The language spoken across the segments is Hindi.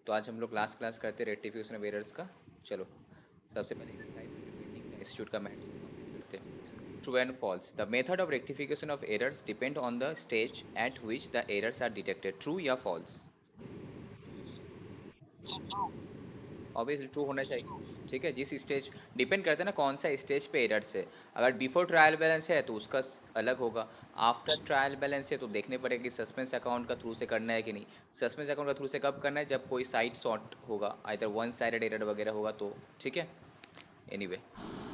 तो आज हम लोग लास्ट क्लास करते रेक्टिफिकेशन ऑफ एरर्स का। चलो सबसे पहले एक्सरसाइज प्रिपेयरिंग द इंस्टीट्यूट का मैथ्स करते हैं। True and false, the method of rectification of errors depend on the stage at which the errors are detected. True या फॉल्स? ऑब्वियसली ट्रू होना चाहिए। ठीक है, जिस स्टेज डिपेंड करता है ना कौन सा स्टेज पे एरर्स है। अगर बिफोर ट्रायल बैलेंस है तो उसका अलग होगा। आफ्टर ट्रायल बैलेंस है तो देखने पड़ेगा कि सस्पेंस अकाउंट का थ्रू से करना है कि नहीं। सस्पेंस अकाउंट का थ्रू से कब करना है? जब कोई साइड शॉर्ट होगा, आइदर वन साइडेड एरर वगैरह होगा तो। ठीक है, anyway,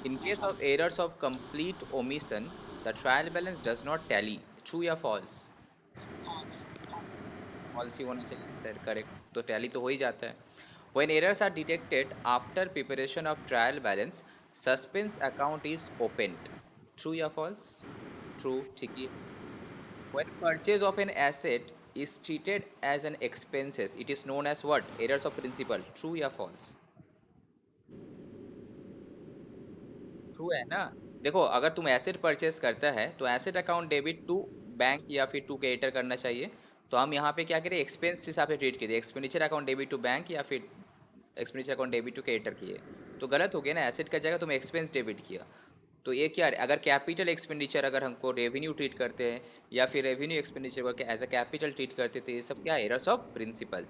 in case of errors of complete omission the trial balance does not tally. True या फॉल्स? फॉल्स ही होना चाहिए सर, करेक्ट। तो टैली तो हो ही जाता है। When errors are detected after preparation of trial balance, suspense account is opened. True या false? True, ठीक है। When purchase of an asset is treated as an expenses, it is known as what? Errors of principle. True या false? ट्रू है ना। देखो, अगर तुम एसेट परचेस करता है तो asset account debit to bank या फिर टू क्रेडिटर करना चाहिए। तो हम यहाँ पे क्या करें, एक्सपेंस हिसाब से ट्रीट करिए। Expenditure account debit to bank या फिर expenditure account debit to creditor किए तो गलत हो गया ना। एसेट का जगह तुम एक्सपेंस डेबिट किया। तो ये क्या है, अगर कैपिटल एक्सपेंडिचर अगर हमको रेवेन्यू ट्रीट करते हैं या फिर रेवेन्यू एक्सपेंडिचर को एज अ कैपिटल ट्रीट करते थे, ये सब क्या errors of principle.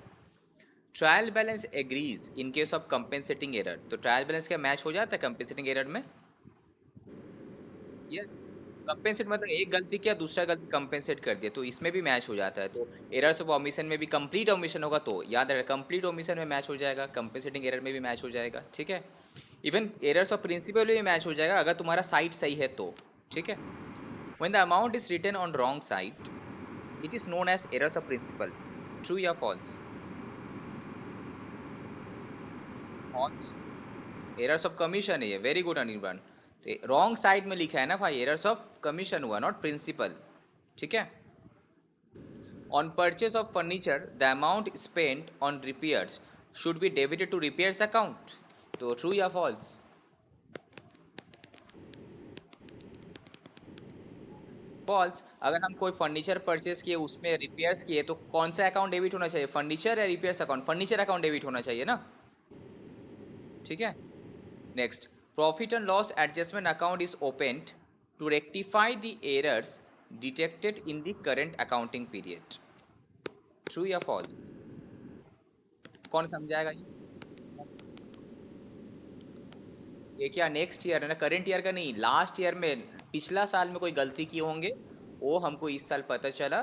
Trial balance agrees in case of compensating error. तो ट्रायल बैलेंस क्या मैच हो जाता है कंपेंसेटिंग एरर में? यस। कंपेंसेट मतलब एक गलती किया, दूसरा गलती कंपेंसेट कर दिया, तो इसमें भी मैच हो जाता है। तो एरर्स ऑफ ओमिशन में भी कंप्लीट ओमिशन होगा तो याद रहे कंप्लीट ओमिशन में मैच हो जाएगा, कंपेंसेटिंग एरर में भी मैच हो जाएगा। ठीक है, इवन एरर्स ऑफ प्रिंसिपल में भी मैच हो जाएगा अगर तुम्हारा साइड सही है तो। ठीक है, when the amount is written on wrong side it is known as errors of principle. True या false? False. Errors of commission है ये। Very good Anirban. तो रॉन्ग साइड में लिखा है ना भाई, एरर्स ऑफ कमीशन हुआ, नॉट प्रिंसिपल। ठीक है। On purchase of furniture, the amount spent on repairs should be debited to repairs account. तो ट्रू या फॉल्स? फॉल्स। अगर हम कोई फर्नीचर परचेस किए, उसमें रिपेयर्स किए, तो कौन सा अकाउंट डेबिट होना चाहिए, फर्नीचर या repairs account? Furniture account debit होना चाहिए ना। ठीक है, next, profit and loss adjustment account is opened to rectify the errors detected in the current accounting period. True या फॉल्स? कौन समझाएगा ये? ये क्या नेक्स्ट ईयर है ना, करंट ईयर का नहीं, लास्ट ईयर में, पिछला साल में कोई गलती किए होंगे, वो हमको इस साल पता चला।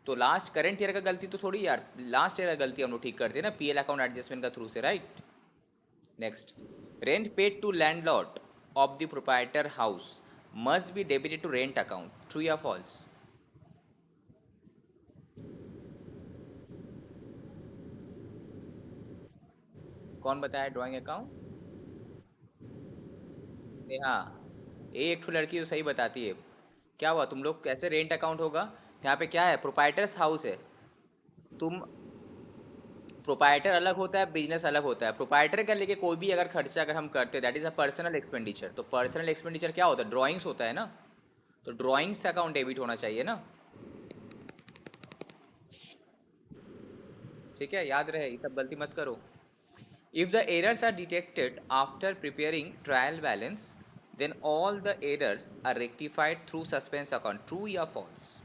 तो लास्ट करंट ईयर का गलती तो थोड़ी यार, लास्ट ईयर का गलती हम लोग ठीक करते हैं ना पीएल अकाउंट एडजस्टमेंट का थ्रू से, right. Next, rent paid to landlord of the proprietor house must be debited to rent account. True या फॉल्स? कौन बताया ड्राइंग अकाउंट? स्नेहा। ये एक ठो लड़की तो सही बताती है। क्या हुआ, तुम लोग कैसे रेंट अकाउंट होगा? यहाँ पे क्या है, प्रोप्राइटर्स हाउस है। तुम, प्रोपाइटर अलग होता है, बिजनेस अलग होता है। प्रोपाइटर का लेके कोई भी अगर खर्चा अगर हम करते हैं that is a personal expenditure. तो पर्सनल एक्सपेंडिचर क्या होता है, ड्राइंग्स होता है ना। तो ड्राइंग्स अकाउंट डेबिट होना चाहिए ना। ठीक है, याद रहे, ये सब गलती मत करो। If the errors are detected after preparing trial balance then all the errors are rectified through suspense account. True या फॉल्स?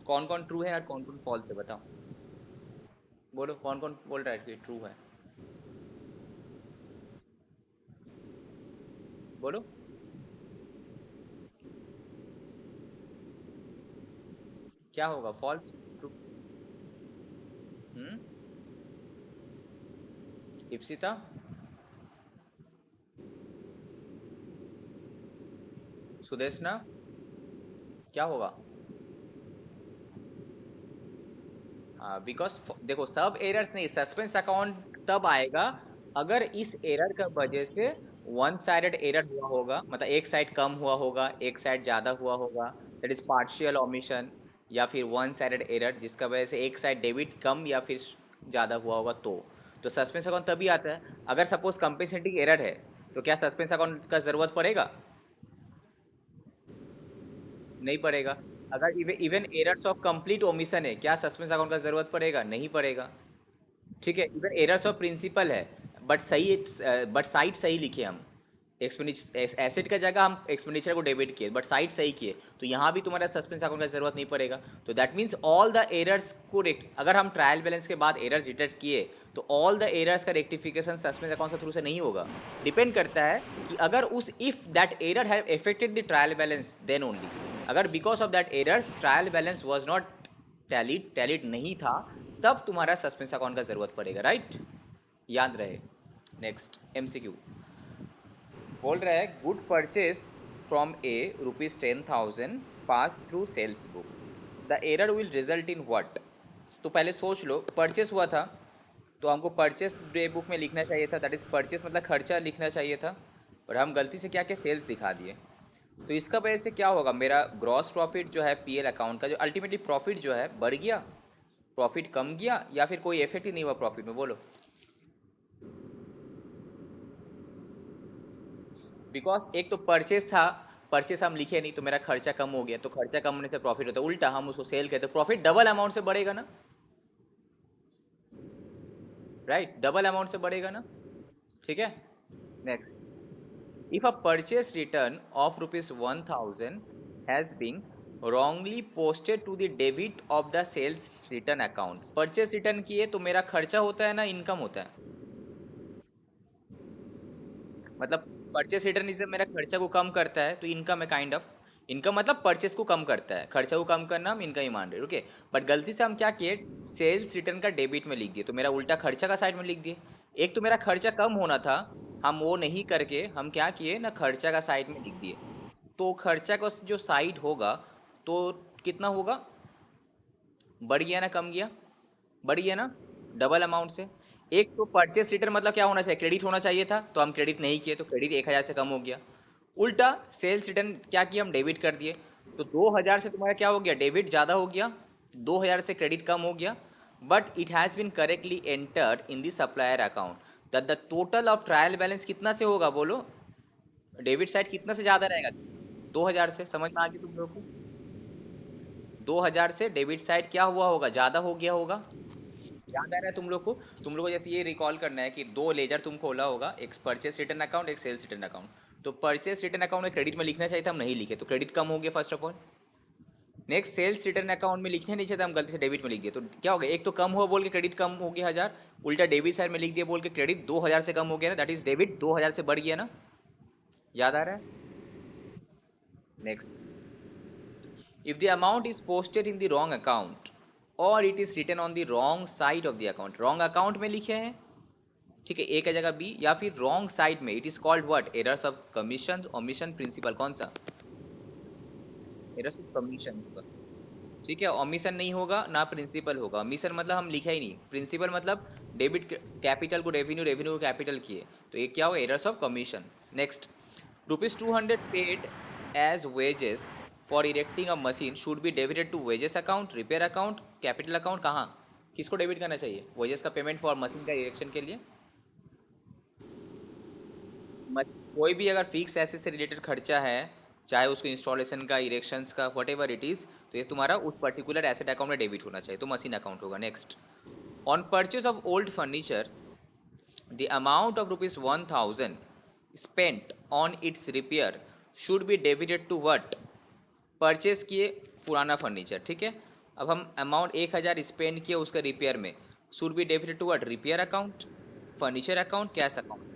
कौन कौन ट्रू है और कौन कौन फॉल्स है बताओ। बोलो कौन कौन बोल रहा है कि ट्रू है। बोलो। क्या होगा, फॉल्स? ट्रू? हम्म, इप्सिता। सुदेशना। क्या होगा? बिकॉज देखो, सब एरर्स नहीं, सस्पेंस अकाउंट तब आएगा अगर इस एरर का वजह से वन साइडेड एरर हुआ होगा, मतलब एक साइड कम हुआ होगा, एक साइड ज़्यादा हुआ होगा, दैट इज पार्शियल ओमिशन। या फिर वन साइडेड एरर जिसका वजह से एक साइड डेबिट कम या फिर ज़्यादा हुआ होगा तो सस्पेंस अकाउंट तभी आता है। अगर सपोज कंपेंसेटिंग एरर है तो क्या सस्पेंस अकाउंट का ज़रूरत पड़ेगा? नहीं पड़ेगा। अगर even errors of complete omission है, क्या सस्पेंस अकाउंट का जरूरत पड़ेगा? नहीं पड़ेगा। ठीक है, इवन एरर्स ऑफ प्रिंसिपल है, बट सही, बट साइट सही लिखे हम, एक्सपेंडिचर एसेट का जगह हम एक्सपेंडिचर को डेबिट किए, बट साइट सही किए, तो यहाँ भी तुम्हारा सस्पेंस अकाउंट का जरूरत नहीं पड़ेगा। तो that means all the errors को अगर हम ट्रायल बैलेंस के बाद एरर्स डिटेक्ट किए, तो ऑल द एरर्स का रेक्टिफिकेशन सस्पेंस अकाउंट के थ्रू से नहीं होगा। डिपेंड करता है कि अगर उस if that error have affected the trial balance then only. अगर because of that errors trial balance was not tallied नहीं था, तब तुम्हारा सस्पेंस अकाउंट का जरूरत पड़ेगा, राइट? याद रहे। नेक्स्ट एमसीक्यू बोल रहा है, good purchase from a ₹10,000 passed through sales book, the error will result in what? तो पहले सोच लो, परचेस हुआ था तो हमको परचेस डे बुक में लिखना चाहिए था, दैट इज परचेस मतलब खर्चा लिखना चाहिए था, और हम गलती से क्या क्या सेल्स दिखा दिए। तो इसका वजह से क्या होगा, मेरा ग्रॉस प्रॉफिट जो है पीएल अकाउंट का, जो अल्टीमेटली प्रॉफिट जो है बढ़ गया, प्रॉफिट कम गया, या फिर कोई इफेक्ट ही नहीं हुआ प्रॉफिट में? बोलो। बिकॉज एक तो परचेस था, परचेस हम लिखे नहीं तो मेरा खर्चा कम हो गया, तो खर्चा कम होने से प्रॉफिट होता है, उल्टा हम उसको सेल कहते, प्रॉफिट डबल अमाउंट से बढ़ेगा ना, राइट? डबल अमाउंट से बढ़ेगा ना। ठीक है, next, if a purchase return of ₹1,000 has been wrongly posted to the debit of the sales return account, purchase return किए तो मेरा खर्चा होता है ना इनकम होता है? मतलब परचेस रिटर्न इसे मेरा खर्चा को कम करता है, तो इनकम है काइंड ऑफ। इनकम मतलब परचेस को कम करता है, खर्चा को कम करना हम इनकम ही मान रहे, ओके। बट गलती से हम क्या किए, सेल्स रिटर्न का डेबिट में लिख दिए, तो मेरा उल्टा खर्चा का साइड में लिख दिए। एक तो मेरा खर्चा कम होना था, हम वो नहीं करके हम क्या किए ना, खर्चा का साइड में लिख दिए। तो खर्चा का जो साइड होगा तो कितना होगा, बढ़ गया ना कम गया? बढ़ गया ना, डबल अमाउंट से। एक तो परचेस रिटर्न मतलब क्या होना चाहिए, क्रेडिट होना चाहिए था, तो हम क्रेडिट नहीं किए, तो क्रेडिट 1,000 से कम हो गया। उल्टा सेल्स रिटर्न क्या किया, हम डेबिट कर दिए, तो 2,000 से तुम्हारा क्या हो गया, डेबिट ज़्यादा हो गया, 2,000 से क्रेडिट कम हो गया। But it has been correctly entered in the supplier account, that the total of trial balance कितना से होगा, बोलो? डेबिट साइड कितना से ज़्यादा रहेगा? 2,000 से। समझ में आ गई तुम लोग को? 2,000 से डेबिट साइड क्या हुआ होगा, ज़्यादा हो गया होगा। याद आ रहा है तुम लोग को? तुम लोग को जैसे ये रिकॉल करना है कि दो लेजर तुम खोला होगा, एक परचेस रिटर्न अकाउंट, एक सेल्स रिटर्न अकाउंट। तो परचेस रिटर्न अकाउंट में क्रेडिट में लिखना चाहिए था, हम नहीं लिखे, तो क्रेडिट कम हो गया first of all. Next, sales return account में लिखने नहीं चाहिए था, हम गलती से डेबिट में लिख दिए, तो क्या हो गया, एक तो कम हुआ बोल के क्रेडिट कम हो गया 1,000, उल्टा डेबिट साइड में लिख दिया बोल के क्रेडिट 2,000 से कम हो गया ना, दैट इज डेबिट 2,000 से बढ़ गया ना। याद आ रहा है? Next, if the amount is posted in the wrong account or it is written on the wrong side of the account, wrong account में लिखे हैं, ठीक है, ए का जगह बी, या फिर रॉन्ग साइड में, it is called what, errors of commission, omission, principle, कौन सा? एरर्स ऑफ कमीशन होगा। ठीक है, ओमिशन नहीं होगा ना प्रिंसिपल होगा। ओमिशन मतलब हम लिखा ही नहीं, प्रिंसिपल मतलब डेबिट कैपिटल को रेवेन्यू, रेवेन्यू को कैपिटल किए, तो ये क्या होगा, errors of commission. Next, ₹200 paid as wages for erecting a machine should be debited to wages account, repair account, capital account, कहाँ किसको डेबिट करना चाहिए, वेजेस का पेमेंट फॉर मशीन का इरेक्शन के लिए? कोई भी अगर फिक्स एसेट से रिलेटेड खर्चा है, चाहे उसको इंस्टॉलेशन का, इरेक्शंस का, वट एवर इट इज़, तो ये तुम्हारा उस पर्टिकुलर एसेट अकाउंट में डेबिट होना चाहिए, तो मशीन अकाउंट होगा। Next, on purchase of old furniture the amount of ₹1,000 spent on its repair should be debited to what? Purchase किए पुराना फर्नीचर, ठीक है, अब हम अमाउंट 1,000 स्पेंड किए उसका रिपेयर में, should be debited to what? Repair account, furniture account, cash account?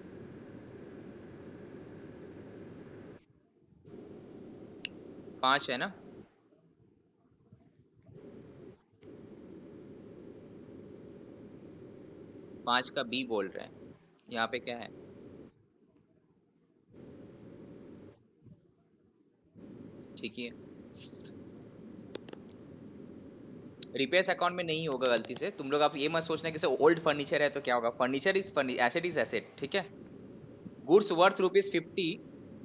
5 है ना। 5 का बी बोल रहे हैं, यहाँ पे क्या है? ठीक है, रिपेयर्स अकाउंट में नहीं होगा गलती से, तुम लोग आप ये मत सोचना कि ओल्ड फर्नीचर है तो क्या होगा, furniture is asset is asset, ठीक है। Goods worth ₹50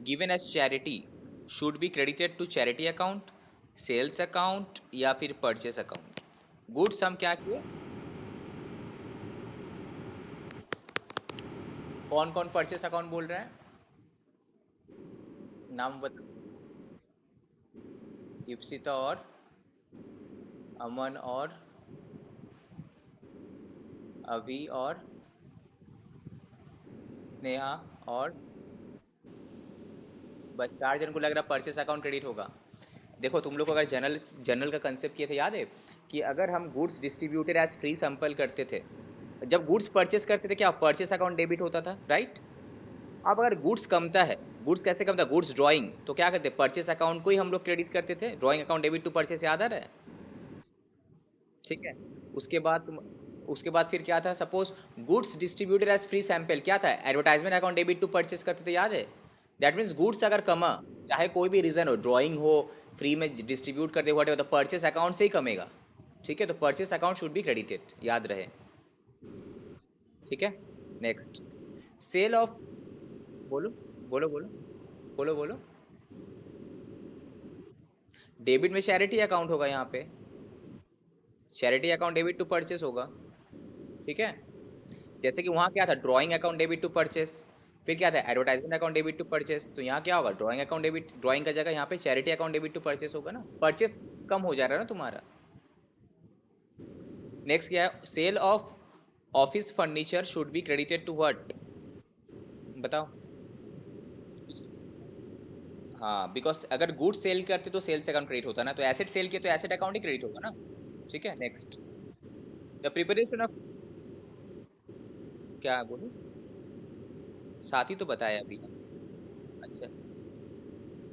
given as charity should be credited to charity account, sales account, या फिर परचेस अकाउंट? गुड्स हम क्या किए, कौन कौन परचेस अकाउंट बोल रहे हैं, नाम बता। इप्सिता और अमन और अभी और स्नेहा और बस 4 जन को लग रहा परचेस अकाउंट क्रेडिट होगा। देखो तुम लोग को अगर जनरल जनरल का कंसेप्ट किए थे याद है कि अगर हम goods distributed as free sample करते थे, जब गुड्स परचेस करते थे क्या परचेस अकाउंट डेबिट होता था, राइट। अब अगर गुड्स कमता है, गुड्स कैसे कमता है, गुड्स ड्राइंग, तो क्या करते परचेस अकाउंट को ही हम लोग क्रेडिट करते थे, drawing account debit to purchase, याद आ रहा है। ठीक है। उसके बाद तुम उसके बाद फिर क्या था, suppose goods distributed as free sample क्या था, advertisement account debit to purchase करते थे, याद है। दैट मीन्स गुड्स अगर कमा, चाहे कोई भी रीज़न हो, ड्राइंग हो, फ्री में डिस्ट्रीब्यूट करते हुए, तो परचेस अकाउंट से ही कमेगा। ठीक है, तो purchase account should be credited, याद रहे। ठीक है। नेक्स्ट, सेल ऑफ, बोलो बोलो बोलो बोलो बोलो। डेबिट में चैरिटी अकाउंट होगा यहाँ पे, charity account debit to purchase होगा। ठीक है। जैसे कि वहाँ क्या था, drawing account debit to purchase, फिर क्या था advertisement account debit to purchase, तो यहाँ क्या होगा ड्राइंग अकाउंट डेबिट, ड्राइंग का जगह यहाँ पे charity account debit to purchase होगा ना, परचेस कम हो जा रहा है ना तुम्हारा। नेक्स्ट क्या है, sale of office furniture should be credited to what, बताओ। हाँ, बिकॉज अगर गुड सेल करते तो सेल्स अकाउंट क्रेडिट होता ना, तो एसेट सेल किया तो एसेट अकाउंट ही क्रेडिट होगा ना। ठीक है। नेक्स्ट, द प्रिपरेशन ऑफ, क्या बोलूँ, साथ ही तो बताया अभी। अच्छा,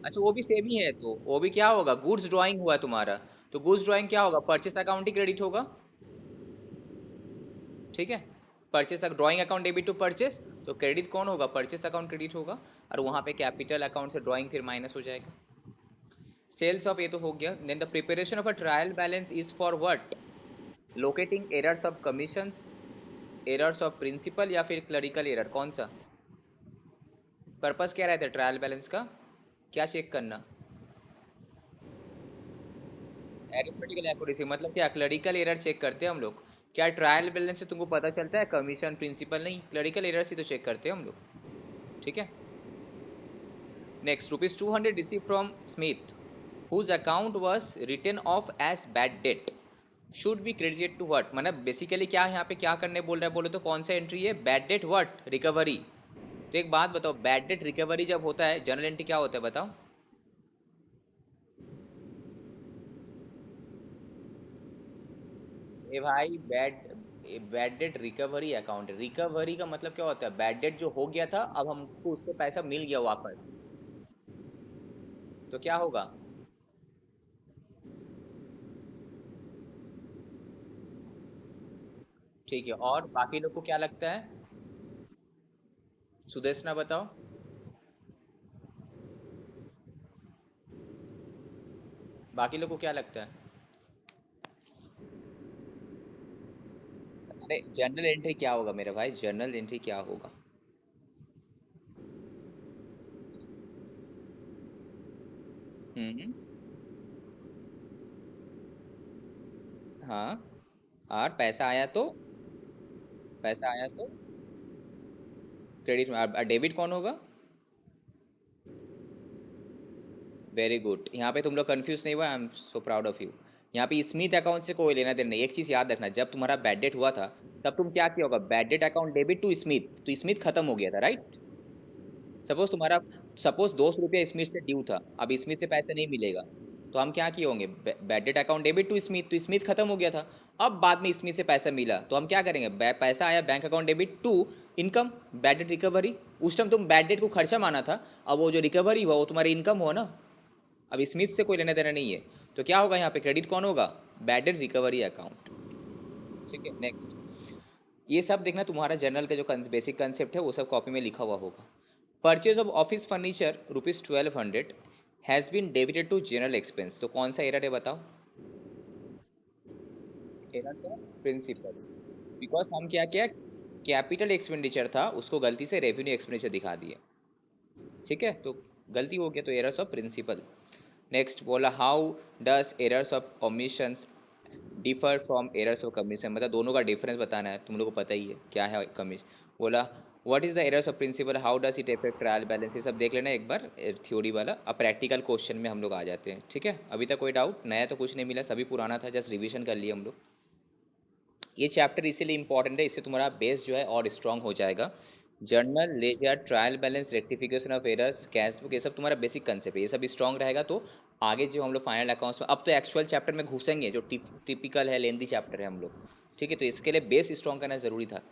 अच्छा वो भी सेम ही है, तो वो भी क्या होगा, गुड्स ड्राइंग हुआ तुम्हारा, तो गुड्स ड्राइंग क्या होगा, परचेस अकाउंट ही क्रेडिट होगा। ठीक है। Purchase drawing account debit to purchase, तो क्रेडिट कौन होगा, परचेस अकाउंट क्रेडिट होगा, और वहाँ पे कैपिटल अकाउंट से ड्राइंग फिर माइनस हो जाएगा। सेल्स ऑफ, ये तो हो गया। Then the preparation of a trial balance is for what, locating errors of commissions, errors of principle, या फिर क्लरिकल एरर, कौन सा पर्पस क्या रहता है ट्रायल बैलेंस का, क्या चेक करना, एरिथमेटिकल एक्यूरेसी, मतलब क्या क्लरिकल एरर चेक करते हैं हम लोग। क्या ट्रायल बैलेंस से तुमको पता चलता है कमीशन प्रिंसिपल, नहीं, क्लरिकल एरर से तो चेक करते हैं हम लोग। ठीक है। Next, ₹200 receive from Smith whose account was written off as bad debt should be credited to what, मतलब बेसिकली क्या यहाँ पे क्या करने बोल रहा है, बोलो तो कौन सा एंट्री है, बैड डेट व्हाट, रिकवरी। तो एक बात बताओ, बैड डेट रिकवरी जब होता है जनरल एंट्री क्या होता है, बताओ। ए भाई, bad debt recovery account, recovery का मतलब क्या होता है, बैड डेट जो हो गया था अब हमको उससे पैसा मिल गया वापस, तो क्या होगा। ठीक है, और बाकी लोग को क्या लगता है, सुदेशना बताओ। बाकी लोग को क्या लगता है। अरे जर्नल एंट्री क्या होगा मेरे भाई, जर्नल एंट्री क्या होगा। हम्म। हाँ, और पैसा आया तो, पैसा आया तो क्रेडिट में, डेबिट कौन होगा। वेरी गुड, यहाँ पे तुम लोग कंफ्यूज नहीं हुआ, I am so proud of you. यहाँ पे स्मिथ अकाउंट से कोई लेना देना नहीं, एक चीज़ याद रखना, जब तुम्हारा बैड डेट हुआ था तब तुम क्या किया होगा, bad debt account debit to Smith, तो स्मिथ खत्म हो गया था, राइट। सपोज तुम्हारा, सपोज 200 रुपया स्मिथ से ड्यू था, अब स्मिथ से पैसे नहीं मिलेगा, तो हम क्या किए होंगे, bad debt account debit to Smith, तो स्मिथ खत्म हो गया था। अब बाद में स्मिथ से पैसा मिला तो हम क्या करेंगे, पैसा आया bank account debit to income, bad debt recovery. उस टाइम तुम बैड डेट को खर्चा माना था, अब वो जो रिकवरी हुआ वो तुम्हारी इनकम हुआ ना। अब स्मिथ से कोई लेना देना नहीं है, तो क्या होगा यहाँ पे, क्रेडिट कौन होगा, बैड डेट रिकवरी अकाउंट। ठीक है। नेक्स्ट, ये सब देखना, तुम्हारा जर्नल का जो बेसिक कंसेप्ट है वो सब कॉपी में लिखा हुआ होगा। Purchase of office furniture ₹1200 has been debited to general expense, तो कौन सा एरर है बताओ। एरर से प्रिंसिपल, बिकॉज हम क्या क्या कैपिटल एक्सपेंडिचर था उसको गलती से रेवेन्यू एक्सपेंडिचर दिखा दिए। ठीक है, तो गलती हो गया, तो एरर्स ऑफ प्रिंसिपल। नेक्स्ट बोला, how does errors of omissions differ from errors of commission, मतलब दोनों का डिफरेंस बताना है, तुम लोग को पता ही है क्या है कमीशन। बोला, what is the errors of principle, how does it affect trial balance, ये सब देख लेना एक बार थ्योरी वाला। अब प्रैक्टिकल क्वेश्चन में हम लोग आ जाते हैं, ठीक है। अभी तक कोई डाउट नया तो कुछ नहीं मिला, सभी पुराना था, जस्ट रिवीजन कर लिए हम लोग। ये चैप्टर इसीलिए इंपॉर्टेंट है, इससे तुम्हारा बेस जो है और स्ट्रांग हो जाएगा। Journal, ledger, trial balance, rectification of errors, cash book, ये सब तुम्हारा बेसिक कंसेप्ट है। ये सब स्ट्रांग रहेगा तो आगे जो हम लोग फाइनल अकाउंट्स में, अब तो एक्चुअल चैप्टर में घुसेंगे जो टिपिकल है, लेंदी चैप्टर है हम लोग, ठीक है। तो इसके लिए बेस स्ट्रांग करना ज़रूरी था।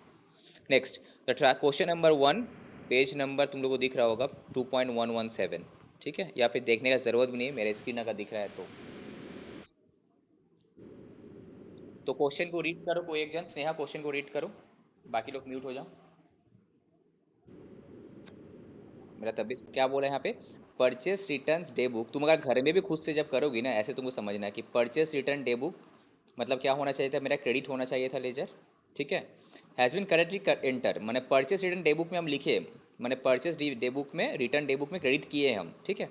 Next, the question number 1, page number तुम लोग को दिख रहा होगा 2.117, ठीक है। या फिर देखने का ज़रूरत भी नहीं है, मेरे स्क्रीन अगर दिख रहा है तो क्वेश्चन को रीड करो, कोई एक जन, स्नेहा क्वेश्चन को रीड करो, बाकी लोग म्यूट हो जाओ। मेरा तभी क्या बोला यहाँ पे, परचेस रिटर्न्स डे बुक, तुम अगर घर में भी खुद से जब करोगी ना, ऐसे तुमको समझना है कि परचेस रिटर्न डे बुक मतलब क्या होना चाहिए था, मेरा क्रेडिट होना चाहिए था लेजर, ठीक है। हैज़ बिन करेक्टली एंटर, मैंने परचेस रिटर्न डे बुक में हम लिखे, मैंने परचेस डे बुक में, रिटर्न डे बुक में क्रेडिट किए हम, ठीक है।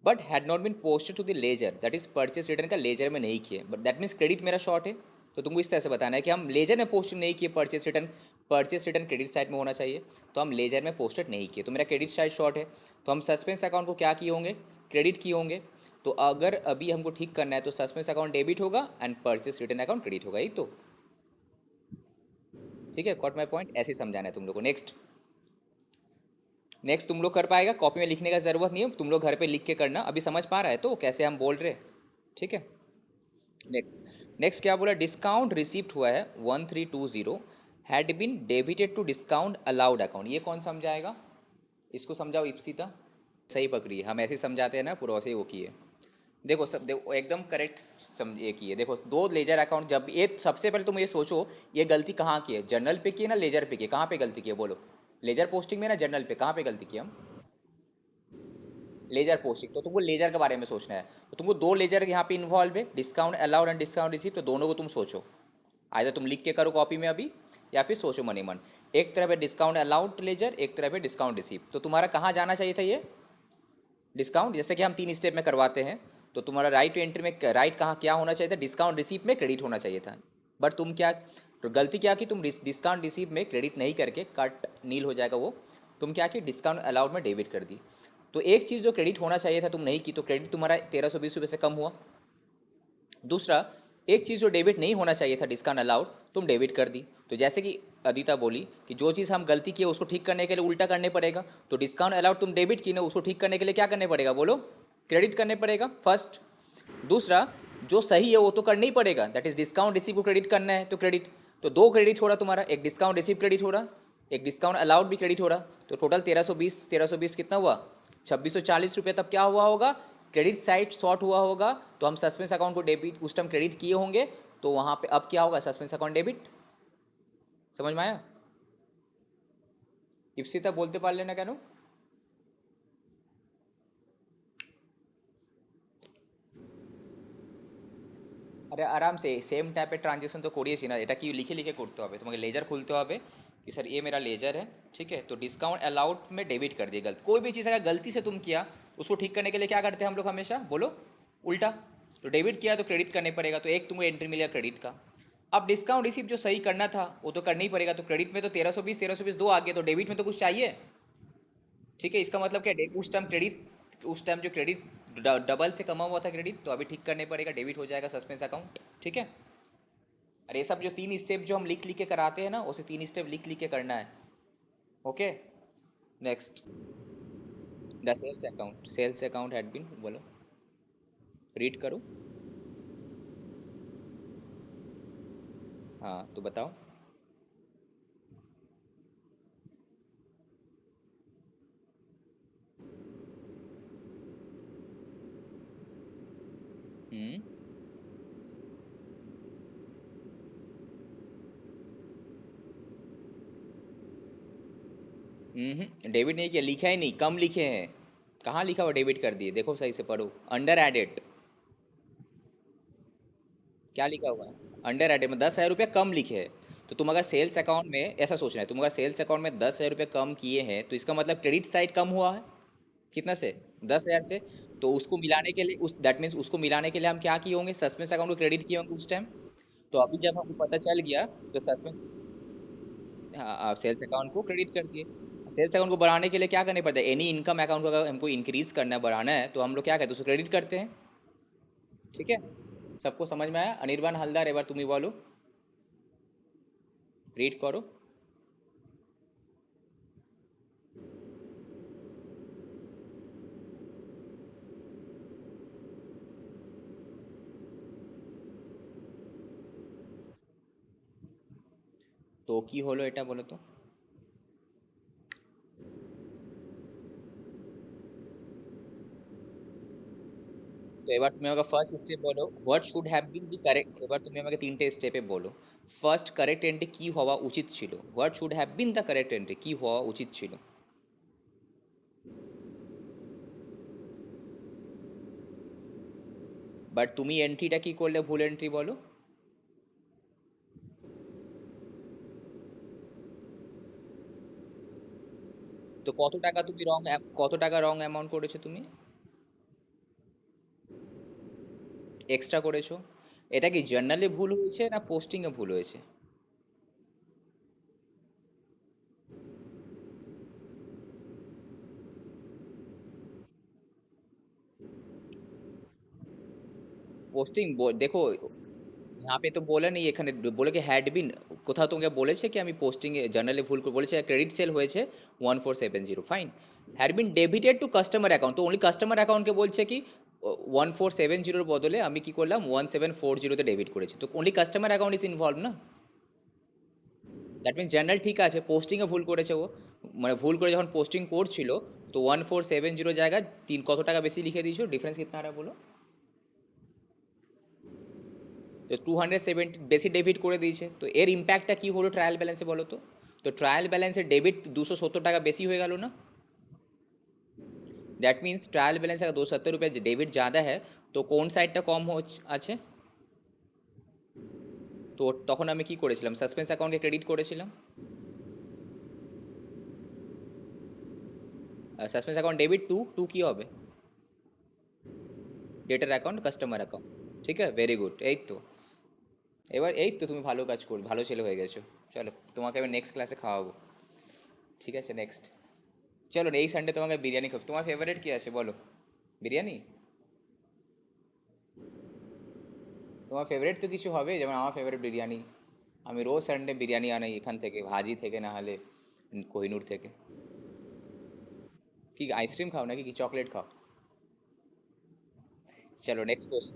But had not been posted to the ledger, that is purchase return का लेजर में नहीं किए, बट दैट मीन्स क्रेडिट मेरा शॉर्ट है। तो तुमको इस तरह से बताना है कि हम लेजर में पोस्टेड नहीं किए purchase return, purchase return credit side में होना चाहिए, तो हम लेजर में पोस्टेड नहीं किए, तो मेरा क्रेडिट साइड शॉर्ट है। तो हम सस्पेंस अकाउंट को क्या किए होंगे, क्रेडिट किए होंगे। तो अगर अभी हमको ठीक करना है तो सस्पेंस अकाउंट डेबिट होगा and purchase return account credit होगा, यही तो, ठीक है। कॉट माई पॉइंट, ऐसे ही समझाना है तुम लोग को। नेक्स्ट, नेक्स्ट तुम लोग कर पाएगा, कॉपी में लिखने का ज़रूरत नहीं है, तुम लोग घर पे लिख के करना, अभी समझ पा रहा है तो कैसे हम बोल रहे, ठीक है। नेक्स्ट, नेक्स्ट क्या बोला, डिस्काउंट रिसीप्ट हुआ है 1320, had been debited to discount allowed account, ये कौन समझाएगा, इसको समझाओ इप्सिता। सही पकड़ी है, हम ऐसे ही समझाते हैं ना, पूरा वैसे ही वो किए। देखो सब, देखो एकदम करेक्ट सम ये किए। देखो दो लेजर अकाउंट, जब ये सबसे पहले तुम ये सोचो, ये गलती कहाँ की है, जर्नल पे की है ना लेजर पे की है, कहाँ पे गलती की है बोलो, लेजर पोस्टिंग में ना जर्नल पे, कहाँ पे गलती की हम, लेजर पोस्टिंग। तो तुमको लेजर के बारे में सोचना है, तो तुमको दो लेजर यहाँ पे इन्वॉल्व है, discount allowed and discount receive, तो दोनों को तुम सोचो, आइधर तुम लिख के करो कॉपी में अभी, या फिर सोचो मनी मन। एक तरफ है डिस्काउंट अलाउड लेजर, एक तरफ है डिस्काउंट रिसीव, तो तुम्हारा कहाँ जाना चाहिए था ये डिस्काउंट, जैसे कि हम 3 स्टेप में करवाते हैं, तो तुम्हारा राइट एंट्री में राइट कहाँ क्या होना चाहिए था, डिस्काउंट रिसीव में क्रेडिट होना चाहिए था। बट तुम क्या, तो गलती क्या की, तुम डिस्काउंट रिसीव में क्रेडिट नहीं करके, कट नील हो जाएगा वो, तुम क्या कि डिस्काउंट अलाउड में डेबिट कर दी। तो एक चीज़ जो क्रेडिट होना चाहिए था तुम नहीं की, तो क्रेडिट तुम्हारा 1320 रुपये से कम हुआ। दूसरा, एक चीज़ जो डेबिट नहीं होना चाहिए था डिस्काउंट अलाउड, तुम डेबिट कर दी। तो जैसे कि अदिता बोली कि जो चीज़ हम गलती किए उसको ठीक करने के लिए उल्टा करने पड़ेगा, तो डिस्काउंट अलाउड तुम डेबिट की ना, उसको ठीक करने के लिए क्या करने पड़ेगा बोलो, क्रेडिट करने पड़ेगा फर्स्ट। दूसरा, जो सही है वो तो करना ही पड़ेगा, दैट इज डिस्काउंट रिसीव को क्रेडिट करना है तो क्रेडिट, तो दो क्रेडिट हो रहा तुम्हारा, एक डिस्काउंट रिसीव क्रेडिट हो रहा, एक डिस्काउंट अलाउड भी क्रेडिट हो रहा, तो टोटल 1320 कितना हुआ, 2640 रुपये। तब क्या हुआ होगा, क्रेडिट साइड शॉर्ट हुआ होगा, तो हम सस्पेंस अकाउंट को डेबिट उस टाइम क्रेडिट किए होंगे, तो वहाँ पे अब क्या होगा, सस्पेंस अकाउंट डेबिट। समझ में आया, इप्सिता बोलते पार लेना क्या नो। আরে আরাম से सेम टाइप ट्रांजेक्शन तो করিয়েছি না, এটা কি লিখে লিখে করতে হবে, তোমাকে লেজার খুলতে হবে कि सर ये मेरा लेजर है, ठीक है। तो डिस्काउंट अलाउड में डेबिट कर दिए, गलती कोई भी चीज़ अगर गलती से तुम किया, उसको ठीक करने के लिए क्या करते हैं हम लोग हमेशा बोलो, उल्टा। तो डेबिट किया तो क्रेडिट करने पड़ेगा, तो एक तुमको एंट्री मिलेगा क्रेडिट का। अब डिस्काउंट रिसीव जो सही करना था वो तो करना ही पड़ेगा, तो क्रेडिट में तो 1320 दो आ गया, तो डेबिट में तो कुछ चाहिए, ठीक है। इसका मतलब क्या, उस टाइम क्रेडिट, उस टाइम जो क्रेडिट डबल से कमा हुआ था क्रेडिट, तो अभी ठीक करने पड़ेगा, डेबिट हो जाएगा सस्पेंस अकाउंट, ठीक है। और ये सब जो 3 स्टेप जो हम लिख लिख के कराते हैं ना, उसे 3 स्टेप लिख लिख के करना है, okay. Next, the sales account, sales account had been, बोलो रीड करो। हाँ तो बताओ। हम्म डेबिट नहीं किया, लिखा ही नहीं, कम लिखे हैं, कहाँ लिखा हुआ डेबिट कर दिए, देखो सही से पढ़ो, अंडर एडेड, क्या लिखा हुआ है, अंडर एडेड में 10,000 रुपये कम लिखे हैं। तो तुम अगर सेल्स अकाउंट में ऐसा सोचना है, तुम अगर सेल्स अकाउंट में 10,000 रुपये कम किए हैं, तो इसका मतलब क्रेडिट साइड कम हुआ है, कितना से, 10,000 से। तो उसको मिलाने के लिए, उस दैट मीन्स उसको मिलाने के लिए हम क्या किए होंगे, सस्पेंस अकाउंट को क्रेडिट किए होंगे उस टाइम। तो अभी जब हमको पता चल गया, तो सस्पेंस, हाँ, सेल्स अकाउंट को क्रेडिट कर दिए। सेल्स अकाउंट को बढ़ाने के लिए क्या करने पड़ता है, एनी इनकम अकाउंट को अगर हमको इंक्रीज करना है, बढ़ाना है, तो हम लोग क्या करते हैं, उसको क्रेडिट करते हैं। ठीक है, सबको समझ में आया? अनिर्बान हलदार, एक बार तुम ही बोलो, रीड करो। তো কি হলো এটা বলো তো। তো এবার তুমি আমাকে ফার্স্ট স্টেপ বলো, what should have been the correct, এবার তুমি আমাকে তিনটে স্টেপে বলো, ফার্স্ট কারেক্ট এন্ট্রি কি হওয়া উচিত ছিল, what should have been the correct entry, কি হওয়া উচিত ছিল। বাট তুমি এন্ট্রিটা কি করলে ভুল এন্ট্রি বলো। তো কত টাকা তুমি রং, কত টাকা রং অ্যামাউন্ট করেছো তুমি, এক্সট্রা করেছো। এটা কি জার্নালে ভুল হয়েছে না পোস্টিংয়ে ভুল হয়েছে। পোস্টিং দেখো, यहाँ पे তো বলে নেই এখানে, বলে কি হ্যাড বিন, কোথাও তোমাকে বলেছে কি আমি পোস্টিং জার্নালে ভুল করে, বলেছে ক্রেডিট সেল হয়েছে 1470, fine. Had been debited to customer account, তো অনলি কাস্টমার অ্যাকাউন্টকে বলছে কি 1470 বদলে আমি কি করলাম 1740-তে ডেবিট করেছি, তো only customer account is involve না। দ্যাট মিনস জার্নাল ঠিক আছে, পোস্টিংয়ে ভুল করেছে ও, মানে ভুল করে যখন পোস্টিং করছিল, তো 1470 জায়গায় কত টাকা বেশি লিখে দিয়েছো, ডিফারেন্স কিतना आ रहा है बोलो। তো 270 বেশি ডেবিট করে দিয়েছে, তো এর ইম্প্যাক্টটা কি হলো ট্রায়াল ব্যালেন্সে বলো তো। তো ট্রায়াল ব্যালেন্সে ডেবিট 270 টাকা বেশি হয়ে গেল না। দ্যাট মিন্स ট্রায়াল ব্যালেন্স अगर 270 रुपये ডেবিট ज़्यादा है, তো কোন সাইডটা কম আছে। তো তখন আমি কি করেছিলাম, সাসপেন্স অ্যাকাউন্টকে ক্রেডিট করেছিলাম। Suspense account debit to to কি হবে, ডেটার অ্যাকাউন্ট কাস্টমার অ্যাকাউন্ট। ঠিক আছে, ভেরি গুড, এই তো। এবার এই তো তুমি ভালো কাজ করো, ভালো ছেলে হয়ে গেছো। চলো, তোমাকে আমি নেক্সট ক্লাসে খাওয়াবো। ঠিক আছে, নেক্সট। চলো এই সানডে তোমাকে বিরিয়ানি খাবো, তোমার ফেভারিট কি আছে বলো। বিরিয়ানি। তোমার ফেভারিট তো কিছু হবে, যেমন আমার ফেভারিট বিরিয়ানি। আমি রোজ সানডে বিরিয়ানি আনাই এখান থেকে, ভাজি থেকে না হলে কোহিনূর থেকে। কি আইসক্রিম খাও নাকি কি চকলেट खाओ। चलो next question,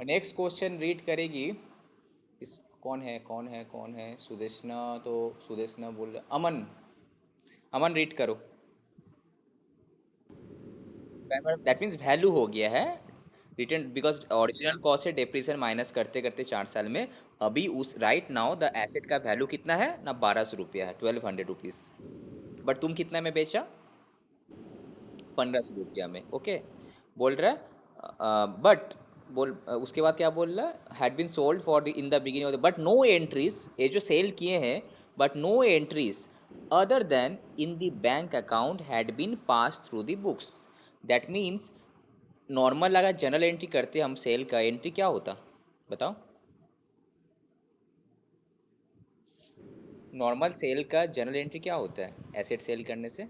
next question read करेगी। इस कौन है, कौन है, कौन है, सुदेशना तो, सुदेशना बोल रहा, अमन। अमन रीड करो। दैट मीन्स वैल्यू हो गया है रिटर्न, बिकॉज ओरिजिनल कॉस्ट से डेप्रिसिएशन माइनस करते करते 4 साल में, अभी उस राइट नाउ द एसेट का वैल्यू कितना है ना, 1200 रुपया है, 1200 रुपीज़। बट तुम कितना में बेचा, 1500 रुपया में, ओके। बोल रहा है बट, उसके बाद क्या बोल रहा है, had been sold for in the beginning of the, but no entries, ये जो सेल किए हैं, but no entries other than in the bank account had been passed through the books. That means normal अगर जनरल एंट्री करते हम सेल का, एंट्री क्या होता बताओ। नॉर्मल सेल का जनरल एंट्री क्या होता है एसेट सेल करने से।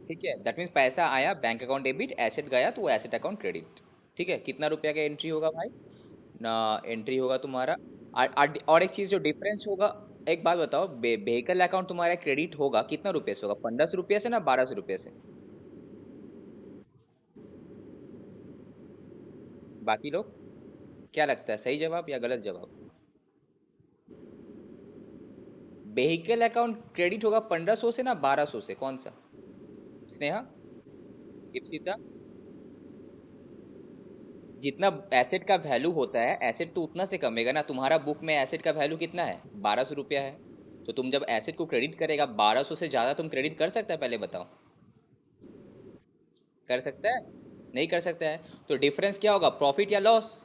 ठीक है, दैट मीन्स पैसा आया बैंक अकाउंट डेबिट, एसेट गया तो वो एसेट अकाउंट क्रेडिट। ठीक है, कितना रुपया का एंट्री होगा भाई ना, एंट्री होगा तुम्हारा। और एक चीज़ जो डिफरेंस होगा, एक बात बताओ, व्हीकल अकाउंट तुम्हारा क्रेडिट होगा कितना रुपये से होगा, 1500 रुपये से ना 1200 रुपये से। बाकी लोग क्या लगता है, सही जवाब या गलत जवाब। व्हीकल अकाउंट क्रेडिट होगा 1500 से ना 1200 से, कौन सा। स्नेहा, इप्सिता। जितना एसेट का वैल्यू होता है, एसेट तो उतना से कमेगा ना, तुम्हारा बुक में एसेट का वैल्यू कितना है, 1200 रुपया है। तो तुम जब एसेट को क्रेडिट करेगा 1200 से ज़्यादा तुम क्रेडिट कर सकता है, पहले बताओ। कर सकता है, नहीं कर सकता है। तो डिफरेंस क्या होगा, प्रॉफिट या लॉस।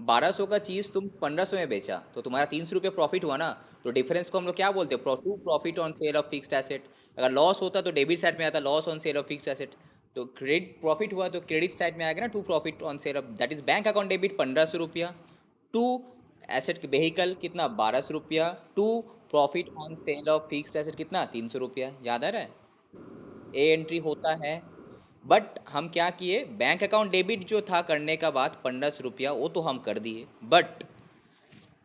1200 का चीज़ तुम 1500 में बेचा, तो तुम्हारा 300 रुपये प्रॉफिट हुआ ना। तो डिफरेंस को हम लोग क्या बोलते हैं, to profit on sale of fixed asset. अगर लॉस होता तो डेबिट साइड में आता, loss on sale of fixed asset. तो क्रेडिट प्रॉफिट हुआ तो क्रेडिट साइड में आएगा ना, to profit on sale of, that is bank account debit 1500 रुपया, टू एसेट व्हीकल कितना 1200 रुपया, to profit on sale of fixed asset कितना 300 रुपया। याद आ रहा है? ए एंट्री होता है। बट हम क्या किए, बैंक अकाउंट डेबिट जो था करने का बाद 1500 रुपया वो तो हम कर दिए, बट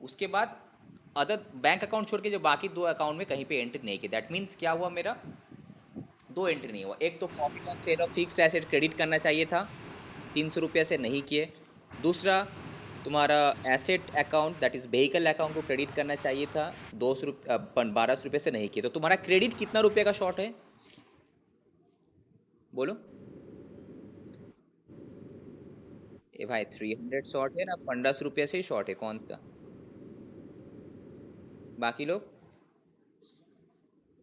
उसके बाद अदर बैंक अकाउंट छोड़ के जो बाकी दो अकाउंट में कहीं पे एंट्री नहीं की। दैट मीन्स क्या हुआ, मेरा दो एंट्री नहीं हुआ। एक तो profit on sale of fixed asset credit करना चाहिए था, 300 रुपये से नहीं किए। दूसरा, तुम्हारा asset account that is vehicle account को क्रेडिट करना चाहिए था, 200 रुपये 1200 रुपये से नहीं किए। तो तुम्हारा क्रेडिट कितना रुपये का शॉर्ट है, बोलो। ए भाई 300 शॉर्ट है ना, 1500 रुपये से ही शॉर्ट है, कौन सा? बाकी लोग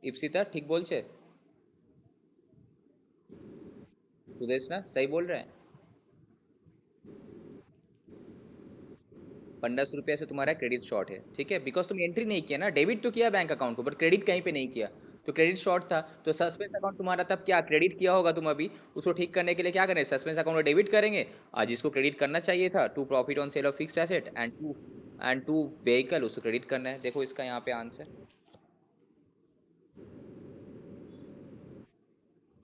इप्सिता ठीक बोल छे, सुदेश ना सही बोल रहे हैं। 1500 रुपये से तुम्हारा क्रेडिट शॉर्ट है, ठीक है, बिकॉज तुम एंट्री नहीं किया ना, डेबिट तो किया बैंक अकाउंट को बट क्रेडिट कहीं पे नहीं किया, तो क्रेडिट शॉर्ट था। तो सस्पेंस अकाउंट तुम्हारा तब क्या क्रेडिट किया होगा तुम अभी, उसको ठीक करने के लिए क्या करें, सस्पेंस अकाउंट को डेबिट करेंगे, और जिसको क्रेडिट करना चाहिए था to profit on sale of fixed asset and to vehicle, उसको क्रेडिट करना है। देखो इसका यहाँ पे आंसर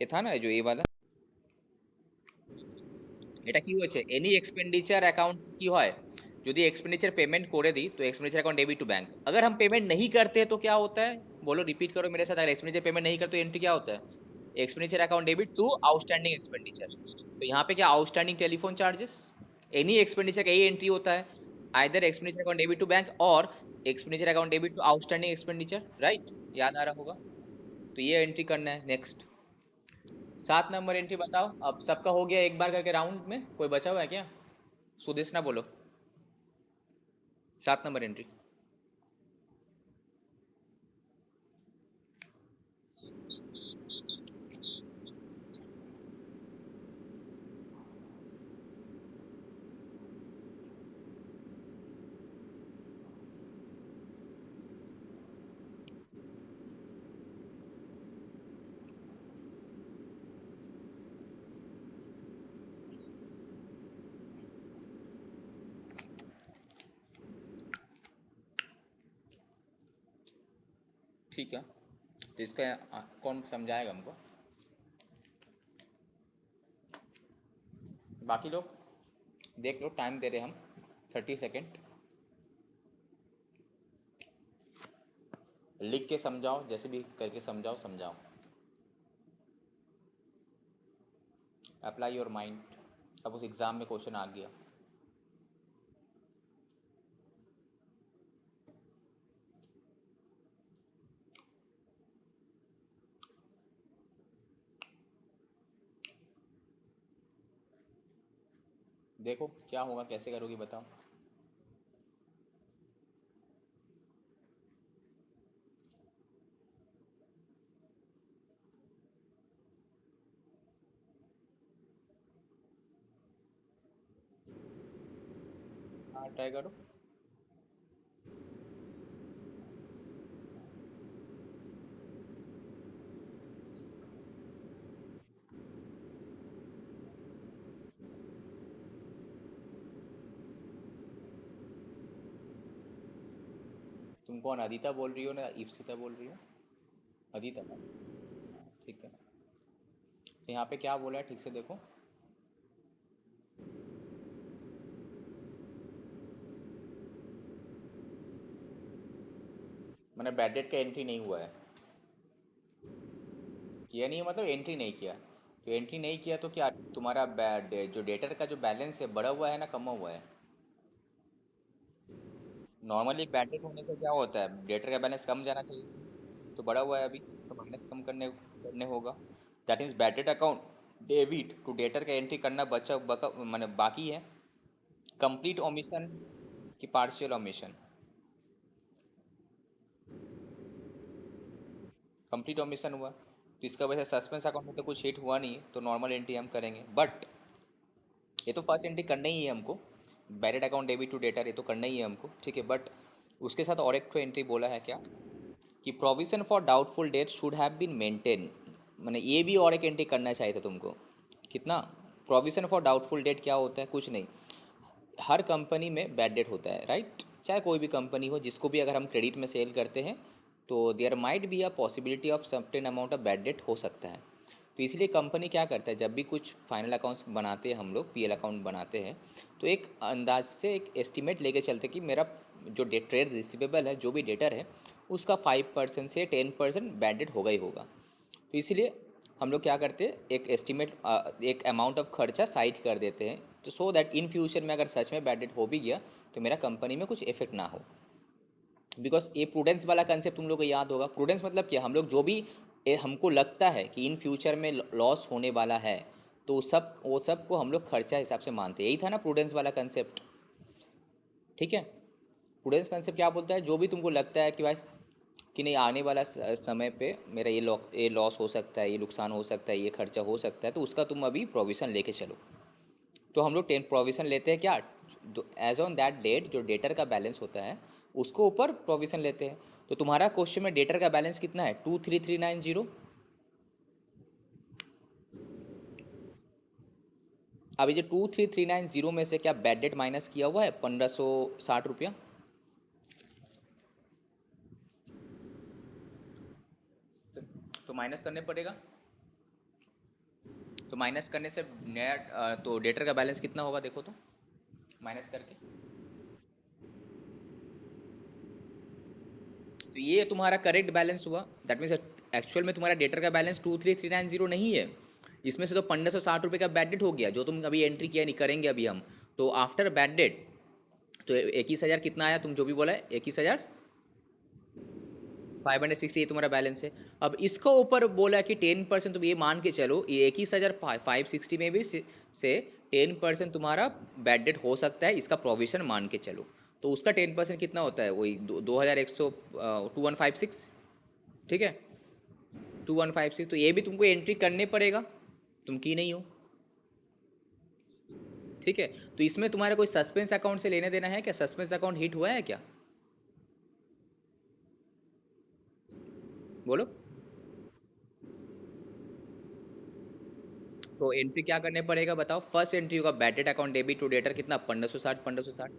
ये था ना, जो ये वाला। এটা কি হয়েছে, এনি এক্সপেন্ডিচার অ্যাকাউंट কি হয়, যদি एक्सपेंडिचर पेमेंट করে दी तो expenditure account debit to bank. अगर हम पेमेंट नहीं करते तो क्या होता है, बोलो रिपीट करो मेरे साथ, अगर एक्सपेंडिचर पेमेंट नहीं करते तो एंट्री क्या होता है, expenditure account debit to outstanding expenditure. तो यहाँ पे क्या, outstanding telephone charges, any expenditure का यही एंट्री होता है, either expenditure account debit to bank और expenditure account debit to outstanding expenditure, right? याद आ रहा होगा। तो ये एंट्री करना है। नेक्स्ट 7 नंबर एंट्री बताओ। अब सबका हो गया एक बार करके राउंड में, कोई बचा हुआ है क्या? सुदेश ना बोलो। 7 नंबर एंट्री। ठीक है, तो इसका कौन समझाएगा हमको? बाकी लोग देख लो, टाइम दे रहे हम 30 सेकेंड, लिख के समझाओ, जैसे भी करके समझाओ समझाओ। Apply your mind. अब उस एग्ज़ाम में क्वेश्चन आ गया। देखो क्या होगा, कैसे करोगी बताओ। हाँ ट्राई करो। तुम कौन, अदिता बोल रही हो ना इप्सिता बोल रही हो? अदिता ना, ठीक है। तो यहाँ पे क्या बोला है ठीक से देखो। मैंने बैड डेट का एंट्री नहीं हुआ है, किया नहीं है मतलब एंट्री नहीं किया। तो एंट्री नहीं किया तो क्या, तुम्हारा बैड जो डेटर का जो बैलेंस है बढ़ा हुआ है ना कमा हुआ है? नॉर्मली बैड डेट होने से क्या होता है, डेटर का बैलेंस कम जाना चाहिए, तो बढ़ा हुआ है अभी, तो माइनस कम करने करने होगा। That means bad debt account debit to debtor का एंट्री करना बचा बका मैंने बाकी है। कंप्लीट ओमिशन कि पार्शियल ओमिशन? कंप्लीट ओमिशन हुआ, तो इसका वजह से सस्पेंस अकाउंट में तो कुछ हिट हुआ नहीं है, तो नॉर्मल एंट्री हम करेंगे। बट ये तो फर्स्ट एंट्री करना ही है हमको, bad debt account debit to debtor, ये तो करना ही है हमको, ठीक है। बट उसके साथ और एक तो एंट्री बोला है क्या, कि provision for doubtful debt should have been maintain, मैंने ये भी और एक एंट्री करना चाहिए था तुमको, कितना? प्रोविजन फॉर डाउटफुल डेट क्या होता है? कुछ नहीं, हर कंपनी में बैड डेट होता है, राइट? चाहे कोई भी कंपनी हो, जिसको भी अगर हम क्रेडिट में सेल करते हैं तो there might be a possibility of certain amount of bad debt हो सकता है। तो इसलिए कंपनी क्या करता है, जब भी कुछ फाइनल अकाउंट्स बनाते हैं, हम लोग पीएल अकाउंट बनाते हैं, तो एक अंदाज से एक एस्टिमेट लेके चलते कि मेरा जो डेट ट्रेड रिसीवेबल है, जो भी डेटर है, उसका 5% से 10% बैड डेट होगा ही होगा। तो इसीलिए हम लोग क्या करते हैं, एक एस्टिमेट, एक अमाउंट ऑफ खर्चा साइड कर देते हैं, तो सो दैट इन फ्यूचर में अगर सच में बैड डेट हो भी गया तो मेरा कंपनी में कुछ इफेक्ट ना हो। बिकॉज ये प्रूडेंस वाला कंसेप्ट तुम लोग को याद होगा। प्रूडेंस मतलब क्या, हम लोग जो भी हमको लगता है कि इन फ्यूचर में लॉस होने वाला है, तो वो सब को हम लोग खर्चा हिसाब से मानते हैं। यही था ना प्रूडेंस वाला कंसेप्ट, ठीक है? प्रूडेंस कंसेप्ट क्या बोलता है, जो भी तुमको लगता है कि भाई कि नहीं आने वाला समय पे मेरा ये लॉस हो सकता है, ये नुकसान हो सकता है, ये खर्चा हो सकता है, तो उसका तुम अभी प्रोविज़न लेके चलो। तो हम लोग 10 प्रोविज़न लेते हैं क्या, एज ऑन दैट डेट जो डेटर का बैलेंस होता है उसको ऊपर प्रोविज़न लेते हैं। तो तुम्हारा क्वेश्चन में डेटर का बैलेंस कितना है, 23390। अभी जो 23390 में से क्या बैड डेट माइनस किया हुआ है 1560 रुपया? तो माइनस करने पड़ेगा। तो माइनस करने से नया तो डेटर का बैलेंस कितना होगा देखो तो, माइनस करके। तो ये तुम्हारा करेक्ट बैलेंस हुआ। दैट मीन्स एक्चुअल में तुम्हारा डेटर का बैलेंस 23390 नहीं है। इसमें से तो 1560 रुपये का बैड डेट हो गया, जो तुम अभी एंट्री किया नहीं करेंगे अभी हम। तो आफ्टर बैड डेट तो 21,000 कितना आया, तुम जो भी बोला है, 21,560 ये तुम्हारा बैलेंस है। अब इसको ऊपर बोला कि 10%, तुम ये मान के चलो ये 21,560 में भी से 10% तुम्हारा बैड डेट हो सकता है, इसका प्रोविजन मान के चलो। तो उसका 10% कितना होता है, वही 2100, 2156, ठीक है? 2156, तो ये भी तुमको एंट्री करने पड़ेगा, तुम की नहीं हो, ठीक है? तो इसमें तुम्हारा कोई सस्पेंस अकाउंट से लेने देना है क्या? सस्पेंस अकाउंट हिट हुआ है क्या? बोलो। तो एंट्री क्या करने पड़ेगा बताओ? फर्स्ट एंट्री होगा bad debt account debit to debtor, कितना, 1560।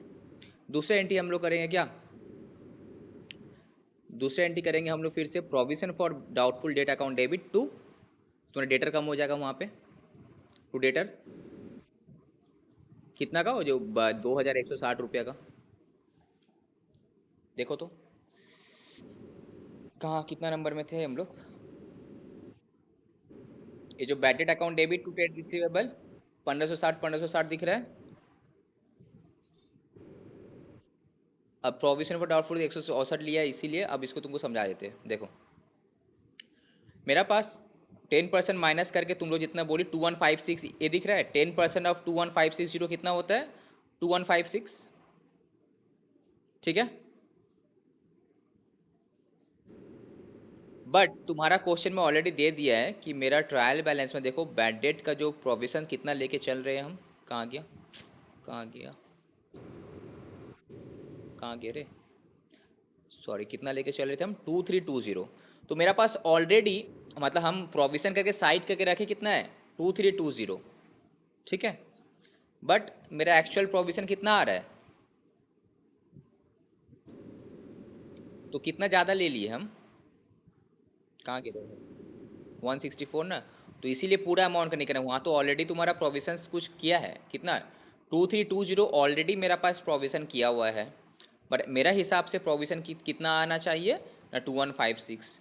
दूसरा एंट्री हम लोग करेंगे क्या, दूसरा एंट्री करेंगे हम लोग फिर से provision for doubtful debt account debit to, तुम्हारा डेटर कम हो जाएगा वहाँ पे, टू डेटर कितना का हो, जो 2160 रुपया का। देखो तो कहाँ, कितना नंबर में थे हम लोग? ये जो bad debt account debit to debt receivable 1560 दिख रहा है। अब प्रोविजन फॉर डाउटफुल 164 लिया है, इसीलिए अब इसको तुमको समझा देते हैं। देखो मेरा पास 10% माइनस करके तुम लोग जितना बोली 2156 ये दिख रहा है। 10% ऑफ 21560 कितना होता है, 2156, ठीक है? बट तुम्हारा क्वेश्चन में ऑलरेडी दे दिया है कि मेरा ट्रायल बैलेंस में देखो बैड डेट का जो प्रोविजन कितना लेके चल रहे हैं हम, कहाँ गया, कहाँ गया, कहाँ गए रे, सॉरी, कितना लेके चल रहे थे हम, 2320। तो मेरा पास ऑलरेडी, मतलब हम प्रोविजन करके साइड करके रखे कितना है, 2320, ठीक है? बट मेरा एक्चुअल प्रोविजन कितना आ रहा है, तो कितना ज़्यादा ले लिए हम, कहाँ गए, 164 ना। तो इसीलिए पूरा अमाउंट का नहीं करना, वहाँ तो ऑलरेडी तुम्हारा प्रोविजंस कुछ किया है, कितना, 2320 ऑलरेडी मेरा पास प्रोविज़न किया हुआ है। बट मेरा हिसाब से प्रोविज़न कितना आना चाहिए ना, 2156।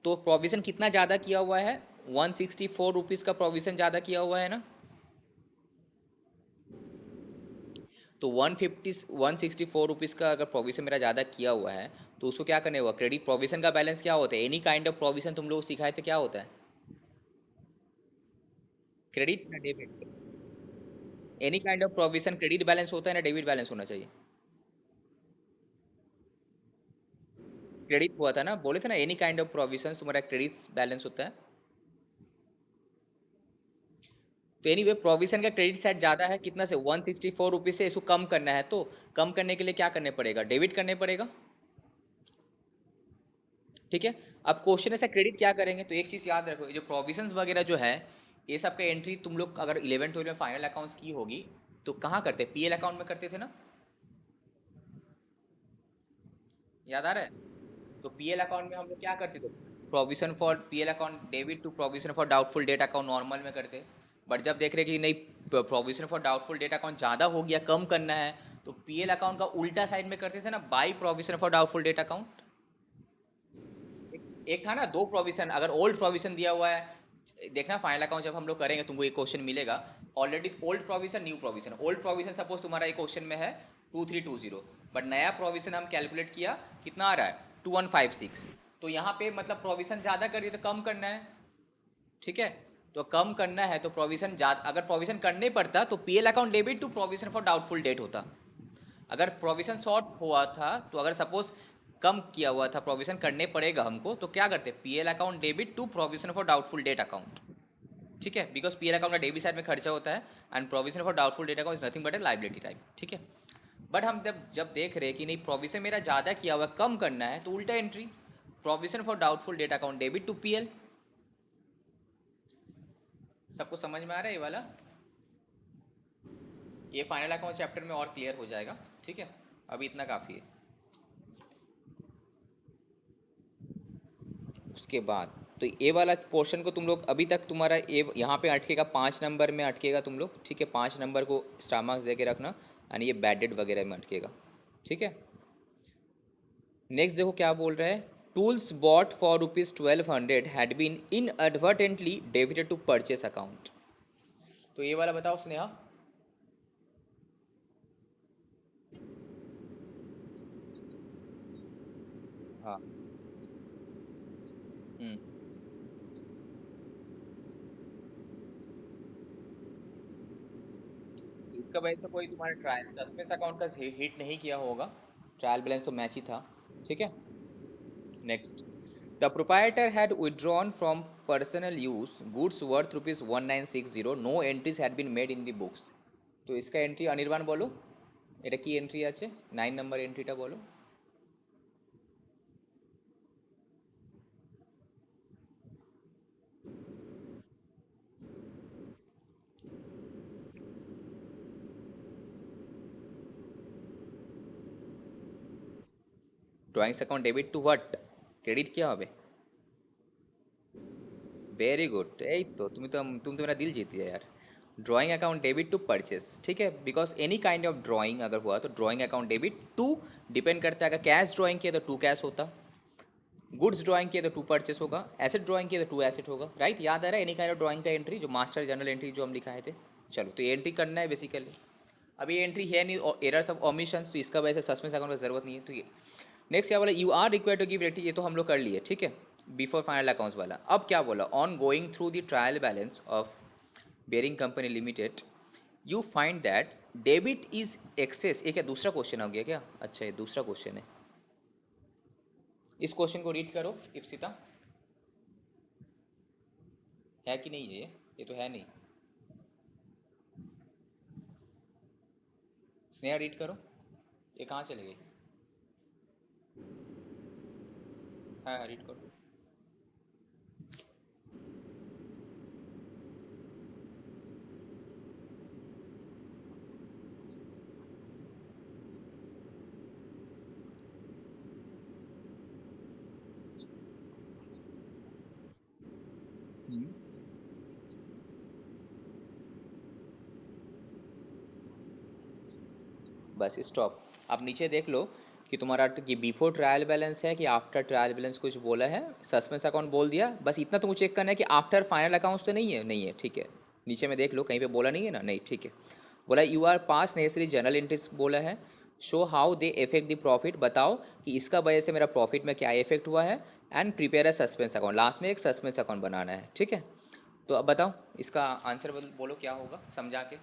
तो प्रोविज़न कितना ज़्यादा किया हुआ है, 164 रुपीज़ का प्रोविज़न ज़्यादा किया हुआ है ना। तो 164 रुपीज़ का अगर प्रोविज़न मेरा ज़्यादा किया हुआ है, तो उसको क्या करने हुआ, क्रेडिट प्रोविज़न का बैलेंस क्या होता है, एनी काइंड ऑफ प्रोविज़न तुम लोग सिखाए थे क्या होता है, क्रेडिट ना debit, any kind of provision credit balance होता है ना डेबिट बैलेंस होना चाहिए? क्रेडिट हुआ था ना, बोले थे ना एनी काइंड ऑफ प्रोविजन तुम्हारा क्रेडिट बैलेंस होता है। तो एनी वे प्रोविजन का क्रेडिट साइड ज़्यादा है, कितना से 164 रुपीज़ से इसको कम करना है, तो कम करने के लिए क्या करने पड़ेगा, डेबिट करने पड़ेगा, ठीक है? अब क्वेश्चन ऐसा क्रेडिट क्या करेंगे, तो एक चीज़ याद रखो, ये जो प्रोविजंस वगैरह जो है ये सब का एंट्री तुम लोग अगर 11 12 में फाइनल अकाउंट्स की होगी तो कहाँ करते, पीएल अकाउंट में करते थे ना, याद आ रहा है? तो पीएल अकाउंट में हम लोग क्या करते थे, provision for PL account debit to provision for doubtful debt account normal में करते। बट जब देख रहे कि नहीं, provision for doubtful debt account ज़्यादा हो गया, कम करना है, तो पीएल अकाउंट का उल्टा साइड में करते थे ना, by provision for doubtful debt account. एक था ना दो प्रोविजन, अगर ओल्ड प्रोविजन दिया हुआ है, देखना फाइनल अकाउंट जब हम लोग करेंगे तुमको एक क्वेश्चन मिलेगा, already old provision new provision, old provision suppose तुम्हारा एक क्वेश्चन में है 2320, बट नया प्रोविजन हम कैलकुलेट किया, कितना आ रहा है 2156, तो यहाँ पे मतलब प्रोविजन ज़्यादा कर दिया तो कम करना है, ठीक है? तो कम करना है तो प्रोविजन ज़्यादा, अगर प्रोविजन करने पड़ता तो PL account debit to provision for doubtful debt होता। अगर प्रोविजन शॉर्ट हुआ था तो अगर सपोज कम किया हुआ था, प्रोविजन करने पड़ेगा हमको, तो क्या करते, PL account debit to provision for doubtful debt account, ठीक है? बिकॉज पीएल अकाउंट का डेबिट साइड में खर्चा होता है, and provision for doubtful debt account is nothing but a liability type, ठीक है? बट हम जब जब देख रहे हैं कि नहीं प्रोविजन मेरा ज़्यादा किया हुआ कम करना है, तो उल्टा entry, provision for doubtful debt account debit to PL. सबको समझ में आ रहा है ये वाला? ये फाइनल अकाउंट चैप्टर में और क्लियर हो जाएगा, ठीक है? अभी इतना काफ़ी है। उसके बाद तो ए वाला पोर्शन को तुम लोग अभी तक तुम्हारा ए यहाँ पे अटकेगा, 5 नंबर में अटकेगा तुम लोग, ठीक है? 5 नंबर को स्टार मार्क्स दे के रखना, और ये बैडेड वगैरह में अटकेगा, ठीक है? नेक्स्ट देखो क्या बोल रहा है, tools bought for ₹1200 had been inadvertently debited to purchase account. तो ये वाला बताओ स्नेहा। हाँ। हम्म। इसका वजह से कोई तुम्हारा ट्रायल सस्पेंस अकाउंट का हिट नहीं किया होगा, ट्रायल बैलेंस तो मैच ही था, ठीक है? Next, the proprietor had withdrawn from personal use goods worth ₹1960, no entries had been made in the books। তো इसका এন্ট্রি অনির্বাণ বলো, এটা কি এন্ট্রি আছে, 9 নম্বর এন্ট্রিটা বলো। 'Drawings account debit two what, credit क्या হবে? वेरी गुड, यही तो तुम तो मेरा दिल जीत गया यार। Drawing account debit to purchase, ठीक है? Because any kind of drawing अगर हुआ तो drawing account debit to depend करता है, अगर कैश ड्राइंग किया तो टू कैश होता, गुड्स ड्राइंग किया तो टू परचेस होगा, एसेट ड्राइंग किया तो टू एसेट होगा, राइट? याद आ रहा है एनी काइंड ऑफ ड्राइंग का एंट्री, जो मास्टर जनरल एंट्री जो हम लिखाए थे। चलो तो ये एंट्री करना है बेसिकली। अभी ये एंट्री है नहीं, एरर्स ऑफ ओमिशंस, तो इसका वजह से सस्पेंस अकाउंट की जरूरत नहीं है, तो ये नेक्स्ट क्या बोला, you are required to give rating, ये तो हम लोग कर लिए, ठीक है? बिफोर फाइनल अकाउंट्स वाला। अब क्या बोला, on going through the trial balance of bearing company limited you find that debit is excess, ये क्या दूसरा क्वेश्चन हो गया क्या? अच्छा ये दूसरा क्वेश्चन है। इस क्वेश्चन को रीड करो इप्सिता, है कि नहीं है ये तो है नहीं। स्नेहा रीड करो, ये कहाँ चले गई? हाँ रीड करो। Bus stop. आप नीचे देख लो कि तुम्हारा कि बिफोर ट्रायल बैलेंस है कि आफ्टर ट्रायल बैलेंस, कुछ बोला है, सस्पेंस अकाउंट बोल दिया, बस इतना तुमको चेक करना है कि आफ्टर फाइनल अकाउंट्स तो नहीं है, नहीं है, ठीक है? नीचे में देख लो कहीं पे बोला नहीं है ना, नहीं, ठीक है? बोला you are pass necessary journal entries बोला है, show how they effect the profit, बताओ कि इसका वजह से मेरा प्रॉफिट में क्या इफेक्ट हुआ है, and prepare a suspense account, last में एक सस्पेंस अकाउंट बनाना है, ठीक है? तो अब बताओ इसका आंसर बोलो क्या होगा समझा के,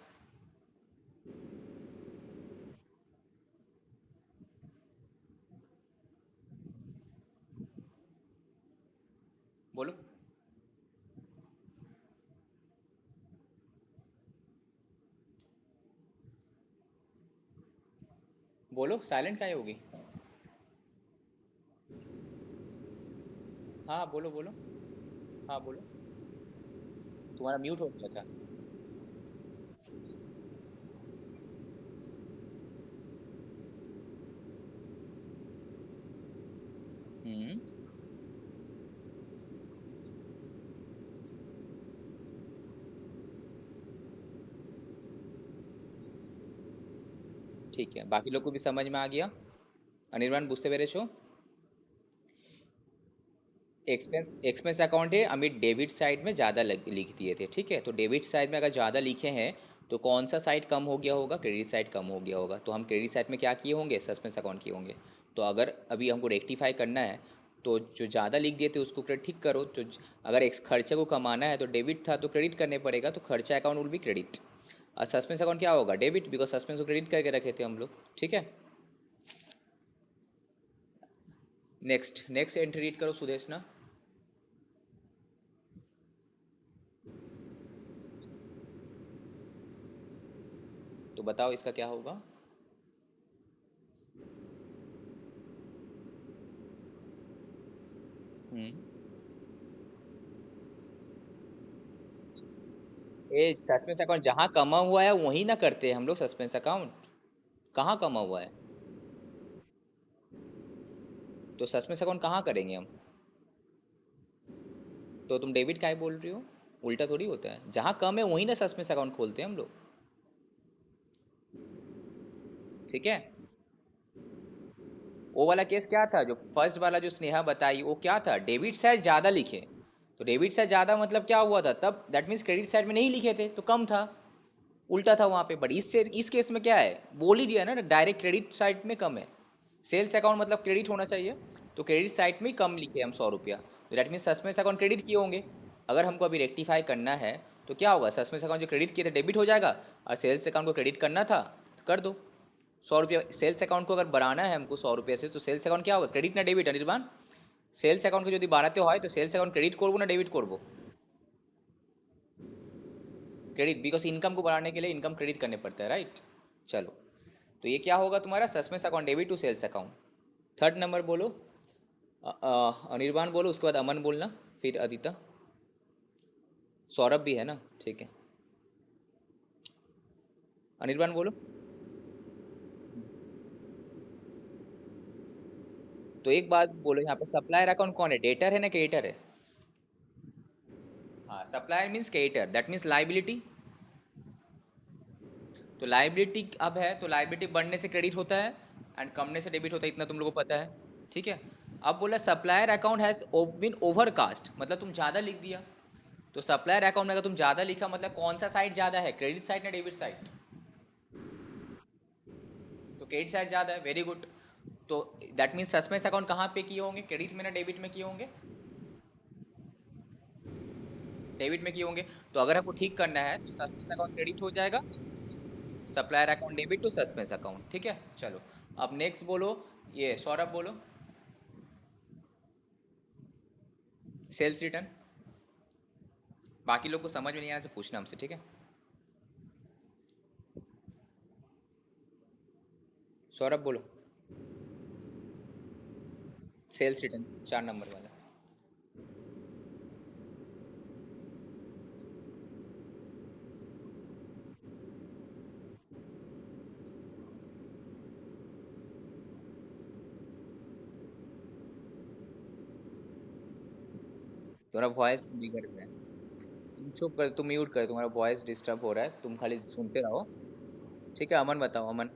बोलो बोलो, साइलेंट काहे होगी? हाँ बोलो बोलो, हाँ बोलो। तुम्हारा म्यूट हो गया था। हम्म। ठीक है, बाकी लोग को भी समझ में आ गया। अनिर्बाण बुझते पेरे छो। एक्सपेंस एक्सपेंस अकाउंट है अमित डेबिट साइड में ज़्यादा लिख दिए थे, ठीक है। तो डेबिट साइड में अगर ज़्यादा लिखे हैं तो कौन सा साइड कम हो गया होगा? क्रेडिट साइड कम हो गया होगा। तो हम क्रेडिट साइड में क्या किए होंगे? सस्पेंस अकाउंट किए होंगे। तो अगर अभी हमको रेक्टिफाई करना है तो जो ज़्यादा लिख दिए थे उसको ठीक करो। तो अगर एक खर्चे को कमाना है तो डेबिट था तो क्रेडिट करने पड़ेगा, तो खर्चा अकाउंट विल भी क्रेडिट। और सस्पेंस अकाउंट क्या होगा? डेबिट, बिकॉज सस्पेंस को क्रेडिट करके रखे थे हम लोग, ठीक है। नेक्स्ट नेक्स्ट एंट्री रीड करो सुदेश ना। तो बताओ इसका क्या होगा। हम्म। ये सस्पेंस अकाउंट जहाँ कमा हुआ है वहीं ना करते हैं हम लोग सस्पेंस अकाउंट। कहाँ कमा हुआ है? तो सस्पेंस अकाउंट कहाँ करेंगे हम? तो तुम डेबिट का ही बोल रही हो? उल्टा थोड़ी होता है, जहाँ कम है वहीं ना सस्पेंस अकाउंट खोलते हैं हम लोग, ठीक है। वो वाला केस क्या था, जो फर्स्ट वाला जो स्नेहा बताई, वो क्या था? डेबिट साइड ज़्यादा लिखे। तो डेबिट साइड ज़्यादा मतलब क्या हुआ था तब? दैट मीन्स क्रेडिट साइड में नहीं लिखे थे तो कम था, उल्टा था वहाँ पे। बट इस केस में क्या है, बोल ही दिया ना, डायरेक्ट क्रेडिट साइड में कम है। सेल्स अकाउंट मतलब क्रेडिट होना चाहिए, तो क्रेडिट साइड में ही कम लिखे हम 100 रुपया। तो that means suspense account credit किए होंगे। अगर हमको अभी रेक्टिफाई करना है तो क्या होगा? सस्पेंस अकाउंट जो क्रेडिट किए थे डेबिट हो जाएगा, और सेल्स अकाउंट को क्रेडिट करना था तो कर दो। 100 रुपया सेल्स अकाउंट को अगर बढ़ाना है हमको 100 रुपये से, तो सेल्स अकाउंट क्या होगा? क्रेडिट ना डेबिट अनिर्बाण? सेल्स अकाउंट को यदि बढ़ाते हो तो सेल्स अकाउंट क्रेडिट করবো ना डेबिट করবো? क्रेडिट, बिकॉज इनकम को बढ़ाने के लिए इनकम क्रेडिट करने पड़ता है, राइट। चलो, तो ये क्या होगा तुम्हारा? Suspense account debit to sales account. Third number बोलो। अनिर्बाण बोलो, उसके बाद अमन बोलना, फिर अदिता। सौरभ भी है ना, ठीक है। अनिर्बाण बोलो। तो एक बात बोलो, यहाँ पे सप्लायर अकाउंट कौन है? डेटर है ना क्रेडिटर है? हाँ, supplier means creditor, that means liability. तो लाइबिलिटी अब है तो लाइबिलिटी बढ़ने से क्रेडिट होता है एंड कमने से डेबिट होता है, इतना तुम लोगों को पता है, ठीक है। अब बोला supplier account has been overcast, मतलब तुम ज़्यादा लिख दिया। तो सप्लायर अकाउंट में अगर तुम ज़्यादा लिखा मतलब कौन सा साइड ज़्यादा है, क्रेडिट साइड ना डेबिट साइड? तो क्रेडिट साइड ज़्यादा है, वेरी गुड। तो दैट मीन्स सस्पेंस अकाउंट कहाँ पे किए होंगे? क्रेडिट में ना डेबिट में किए होंगे? डेबिट में किए होंगे। तो अगर आपको ठीक करना है तो सस्पेंस अकाउंट क्रेडिट हो जाएगा, supplier account debit to suspense account, ठीक है। चलो, अब नेक्स्ट बोलो, ये सौरभ बोलो। Sales return. बाकी लोग को समझ में नहीं आने से पूछना हमसे, ठीक है। सौरभ बोलो। सेल्स रिटर्न 4 नंबर वाला। तुम्हारा वॉइस बिगड़ रहा है। तुम चुप कर, तुम म्यूट कर, तुम्हारा वॉइस डिस्टर्ब हो रहा है, तुम खाली सुनते रहो, ठीक है। अमन बताओ, अमन।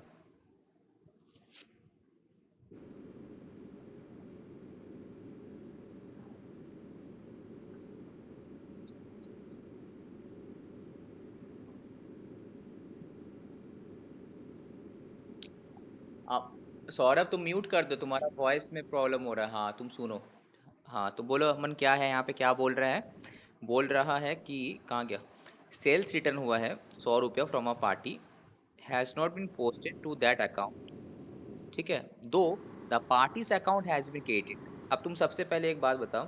आप सौरभ तुम म्यूट कर दो, तुम्हारा वॉइस में प्रॉब्लम हो रहा है, हाँ तुम सुनो। हाँ तो बोलो अमन, क्या है यहाँ पे, क्या बोल रहा है? बोल रहा है कि कहाँ गया? सेल्स रिटर्न हुआ है 100 रुपया from a party, has not been posted to that account, ठीक है। Though the party's account has been created. अब तुम सबसे पहले एक बात बताओ।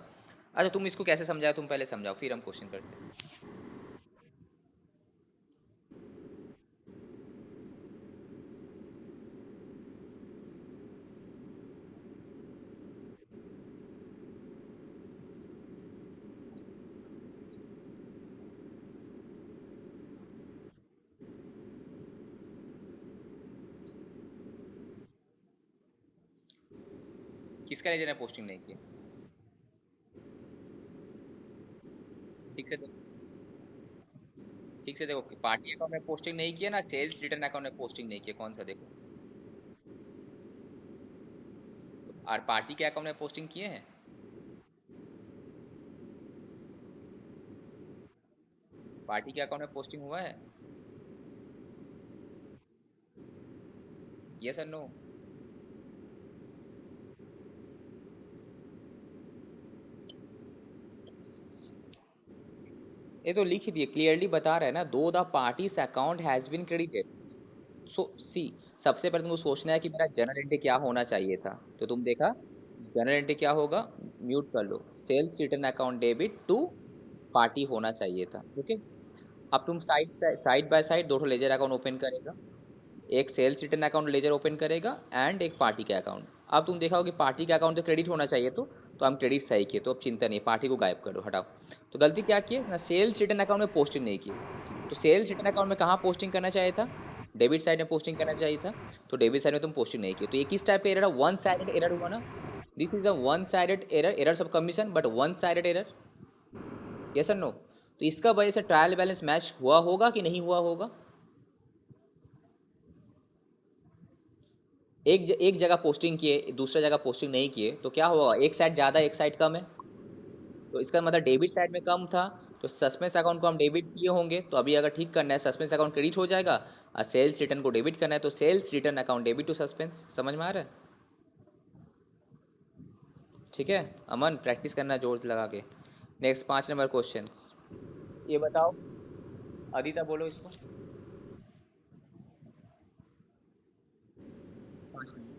अच्छा, तुम इसको कैसे समझाओ, तुम पहले समझाओ फिर हम क्वेश्चन करते हैं। किसका लेजर ने पोस्टिंग नहीं की? ठीक से ठीक से देखो, पार्टी अकाउंट में पोस्टिंग नहीं किया ना, सेल्स रिटर्न अकाउंट में पोस्टिंग नहीं किया, कौन सा देखो? और पार्टी के अकाउंट में पोस्टिंग किए हैं? पार्टी के अकाउंट में पोस्टिंग हुआ है? यस और नो? ये तो लिख दिए, क्लियरली बता रहा है ना, दो the party's account has been credited. So see, सबसे पहले तुमको सोचना है कि मेरा जनरल एंट्री क्या होना चाहिए था। तो तुम देखा, जनरल एंट्री क्या होगा, म्यूट कर लो, sales return account debit to party होना चाहिए था। ओके, अब तुम साइड बाय साइड दो लेजर अकाउंट ओपन करेगा, एक sales return account ledger open करेगा एंड एक पार्टी का अकाउंट। अब तुम देखा हो कि पार्टी का अकाउंट तो क्रेडिट होना चाहिए, तो हम क्रेडिट सही किए, तो अब चिंता नहीं, पार्टी को गायब कर दो, हटाओ। तो गलती क्या की ना, सेल्स रिटर्न अकाउंट में पोस्टिंग नहीं की। तो सेल्स रिटर्न अकाउंट में कहाँ पोस्टिंग करना चाहिए था, डेबिट साइड में पोस्टिंग करना चाहिए था। तो डेबिट साइड में तुम पोस्टिंग नहीं की, तो ये किस टाइप का एरर है, वन साइडेड एरर हुआ ना। This is a one sided error, errors of commission but one sided error. Yes और नो? तो इसका वजह से ट्रायल बैलेंस मैच हुआ होगा कि नहीं हुआ होगा? एक जगह पोस्टिंग किए, दूसरा जगह पोस्टिंग नहीं किए, तो क्या होगा, एक साइड ज़्यादा एक साइड कम है। तो इसका मतलब डेबिट साइड में कम था, तो सस्पेंस अकाउंट को हम डेबिट किए होंगे, तो अभी अगर ठीक करना है सस्पेंस अकाउंट क्रेडिट हो जाएगा, और सेल्स रिटर्न को डेबिट करना है तो sales return account debit to suspense. समझ में आ रहा है? ठीक है, अमन प्रैक्टिस करना जोर लगा के। नेक्स्ट 5 नंबर क्वेश्चंस, ये बताओ, अदिता बोलो इसको। 5 नंबर।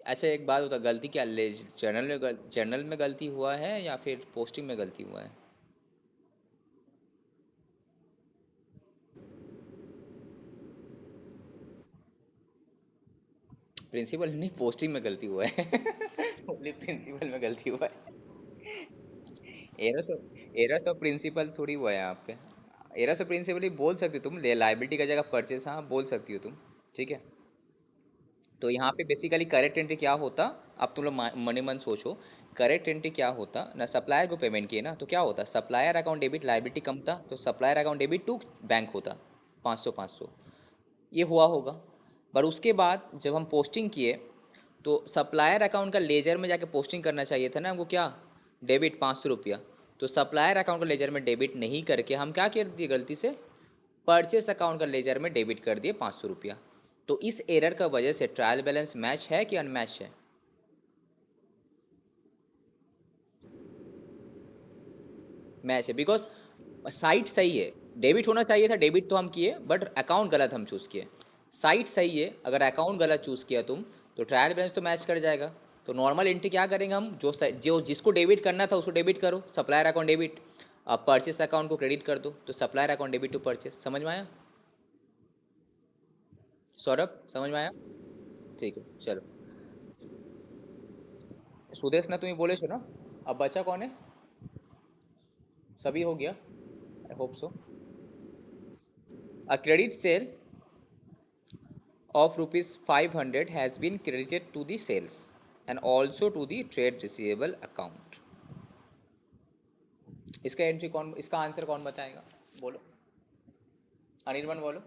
अच्छा एक बात होता, गलती क्या ले, जर्नल में गलती हुआ है या फिर पोस्टिंग में गलती हुआ है? प्रिंसिपल नहीं, पोस्टिंग में गलती हुआ है। ओनली प्रिंसिपल में गलती हुआ है। एरर्स ऑफ प्रिंसिपल थोड़ी हुआ है यहाँ पे। एरर्स ऑफ प्रिंसिपल ही बोल सकती हो तुम, लाइबिलिटी का जगह परचेस, हाँ बोल सकती हो तुम। ठीक है, तो यहाँ पे बेसिकली करेक्ट एंट्री क्या होता, अब तुम लोग मनी मन सोचो, करेक्ट एंट्री क्या होता ना, सप्लायर को पेमेंट किए ना, तो क्या होता, सप्लायर अकाउंट डेबिट, लाइबिलिटी कम था, तो supplier account debit to bank होता, 500 500, ये हुआ होगा। पर उसके बाद जब हम पोस्टिंग किए, तो सप्लायर अकाउंट का लेजर में जाके पोस्टिंग करना चाहिए था ना हमको, क्या, डेबिट 500 रुपया। तो सप्लायर अकाउंट का लेजर में डेबिट नहीं करके हम क्या कर दिए गलती से, परचेस अकाउंट का लेजर में डेबिट कर दिए 500 रुपया। तो इस एरर का वजह से ट्रायल बैलेंस मैच है कि अनमैच है? मैच है, बिकॉज साइट सही है, डेबिट होना चाहिए था, डेबिट तो हम किए बट अकाउंट गलत हम चूज़ किए। साइट सही है, अगर अकाउंट गलत चूज़ किया तुम, तो ट्रायल बैलेंस तो मैच कर जाएगा। तो नॉर्मल एंट्री क्या करेंगे हम, जो जिसको डेबिट करना था उसको डेबिट करो, सप्लायर अकाउंट डेबिट, अब परचेस अकाउंट को क्रेडिट कर दो, तो supplier account debit to purchase. समझ में आया सौरभ, समझ में आया? ठीक है चलो। सुदेश ना तुम्हें बोले छो ना, अब बचा कौन है, सभी हो गया, I hope so. A credit sale of rupees 500 has been credited to the sales and also to the trade receivable account. इसका एंट्री कौन, इसका आंसर कौन बताएगा, बोलो, अनिर्बन बोलो।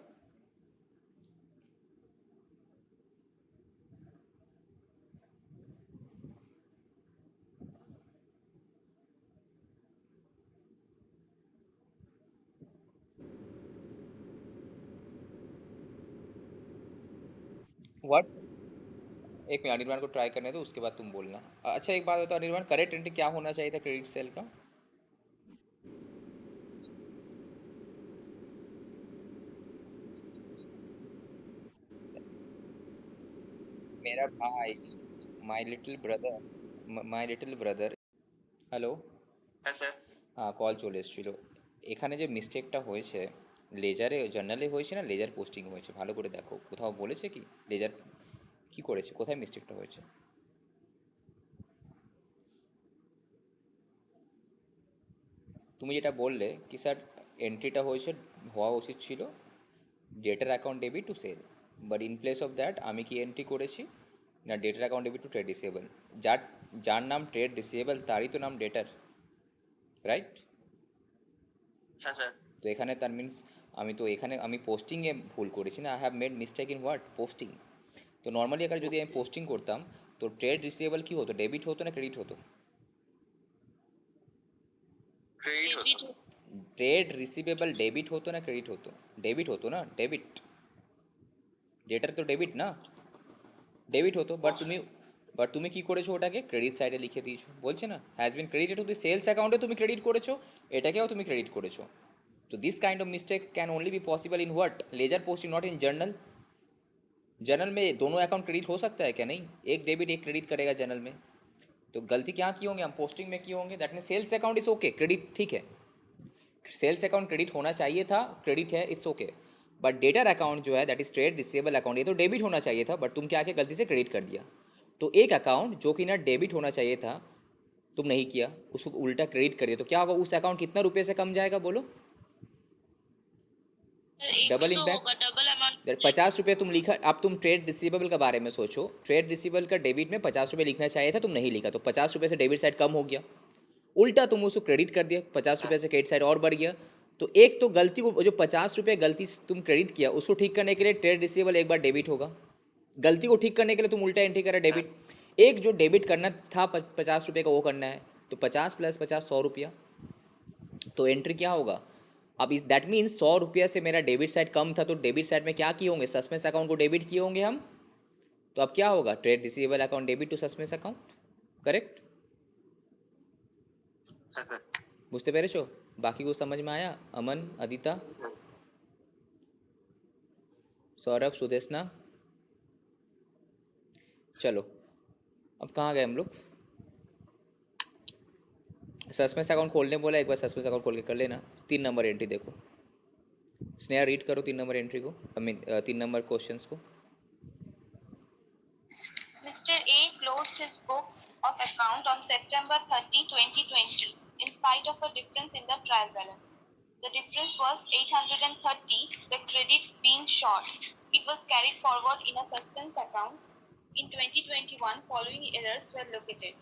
व्हाट्स, एक मिनट अनिर्बान को ट्राई करने दो, उसके बाद तुम बोलना। अच्छा एक बात बताओ अनिर्बान, करेक्ट एंट्री क्या होना चाहिए था क्रेडिट सेल का? मेरा भाई, মাই লিটল ব্রাদার হ্যালো। হ্যাঁ স্যার। হ্যাঁ, কল চলে এসেছিল। এখানে যে মিস্টেকটা হয়েছে, লেজারে জার্নালে হয়েছে না লেজার পোস্টিং হয়েছে, ভালো করে দেখো কোথাও বলেছে কি লেজার কি করেছে, কোথায় মিস্টেকটা হয়েছে। তুমি যেটা বললে কি স্যার, এন্ট্রিটা হয়েছে, হওয়া উচিত ছিল debtor account debit to sale, but in place of that আমি কি এন্ট্রি করেছি না, debtor account debit to trade receivable. যার যার নাম ট্রেড রিসিভেবল তারই তো নাম ডেটার, রাইট? হ্যাঁ স্যার। তো এখানে তার মিন্স আমি পোস্টিংয়ে ভুল করেছি না, I have made mistake in what posting. তো নর্মালি अगर যদি আমি পোস্টিং করতাম তো ট্রেড রিসিভেবল কি হতো, ডেবিট হতো না ক্রেডিট হতো? ক্রেডিট হতো। ট্রেড রিসিভেবল ডেবিট হতো না ক্রেডিট হতো? ডেবিট হতো না, ডেবিট। ডেটার তো ডেবিট না, ডেবিট হতো। বাট তুমি কি করেছো, ওটাকে ক্রেডিট সাইডে লিখে দিয়েছো, বলছে না has been credited to the sales অ্যাকাউন্টে তুমি ক্রেডিট করেছো, এটাকেও তুমি ক্রেডিট করেছো। तो this kind of mistake can only be possible in what, ledger posting, not in journal. Journal में दोनों अकाउंट क्रेडिट हो सकता है क्या? नहीं, एक डेबिट एक क्रेडिट करेगा जर्नल में। तो गलती क्या की होंगे हम, पोस्टिंग में किए होंगे। That mean sales account is okay, credit ठीक है, सेल्स अकाउंट क्रेडिट होना चाहिए था, क्रेडिट है, it's okay. But debtor account जो है that is trade receivable account, ये तो डेबिट होना चाहिए था, बट तुम क्या किया, गलती से क्रेडिट कर दिया। तो एक अकाउंट जो कि ना डेबिट होना चाहिए था, तुम नहीं किया, उसको उल्टा क्रेडिट कर दिया, तो क्या होगा, उस अकाउंट कितना रुपये से कम जाएगा बोलो? Double 100 impact. होगा, डबल अमाउंट। 50 रुपये तुम लिखा, अब तुम ट्रेड रिसीवेबल के बारे में सोचो, ट्रेड रिसीवेबल का डेबिट में 50 रुपये लिखना चाहिए था, तुम नहीं लिखा, तो 50 रुपये से डेबिट साइड कम हो गया, उल्टा तुम उसको क्रेडिट कर दिया, 50 रुपये से क्रेडिट साइड और बढ़ गया। तो एक तो गलती को, जो 50 रुपये गलती से तुम क्रेडिट किया, उसको ठीक करने के लिए ट्रेड रिसीवेबल एक बार डेबिट होगा, गलती को ठीक करने के लिए तुम उल्टा एंट्री करा डेबिट। एक जो डेबिट करना था 50 रुपये का, वो करना है, तो 50 + 50 100 रुपया, तो एंट्री क्या होगा। अब इस दैट मीन्स 100 रुपया से मेरा डेबिट साइड कम था, तो डेबिट साइड में क्या किए होंगे, सस्पेंस अकाउंट को डेबिट किए होंगे हम। तो अब क्या होगा, trade receivable account debit to suspense account, correct? হ্যাঁ স্যার। বুঝতে পেরেছো? बाकी को समझ में आया? अमन, अदिता, सौरभ, सुदेशना, चलो अब कहाँ गए हम लोग। सस्पेंस अकाउंट खोलने बोला, एक बार सस्पेंस अकाउंट खोल के कर लेना। 3 नंबर एंट्री देखो, स्नेहा रीड करो 3 नंबर एंट्री को, आई मीन 3 नंबर क्वेश्चंस को। Mr. A closed his book of account on September 30, 2020, in spite of a difference in the trial balance. The difference was 830, the credits being short. It was carried forward in a suspense account. In 2021, following errors were located.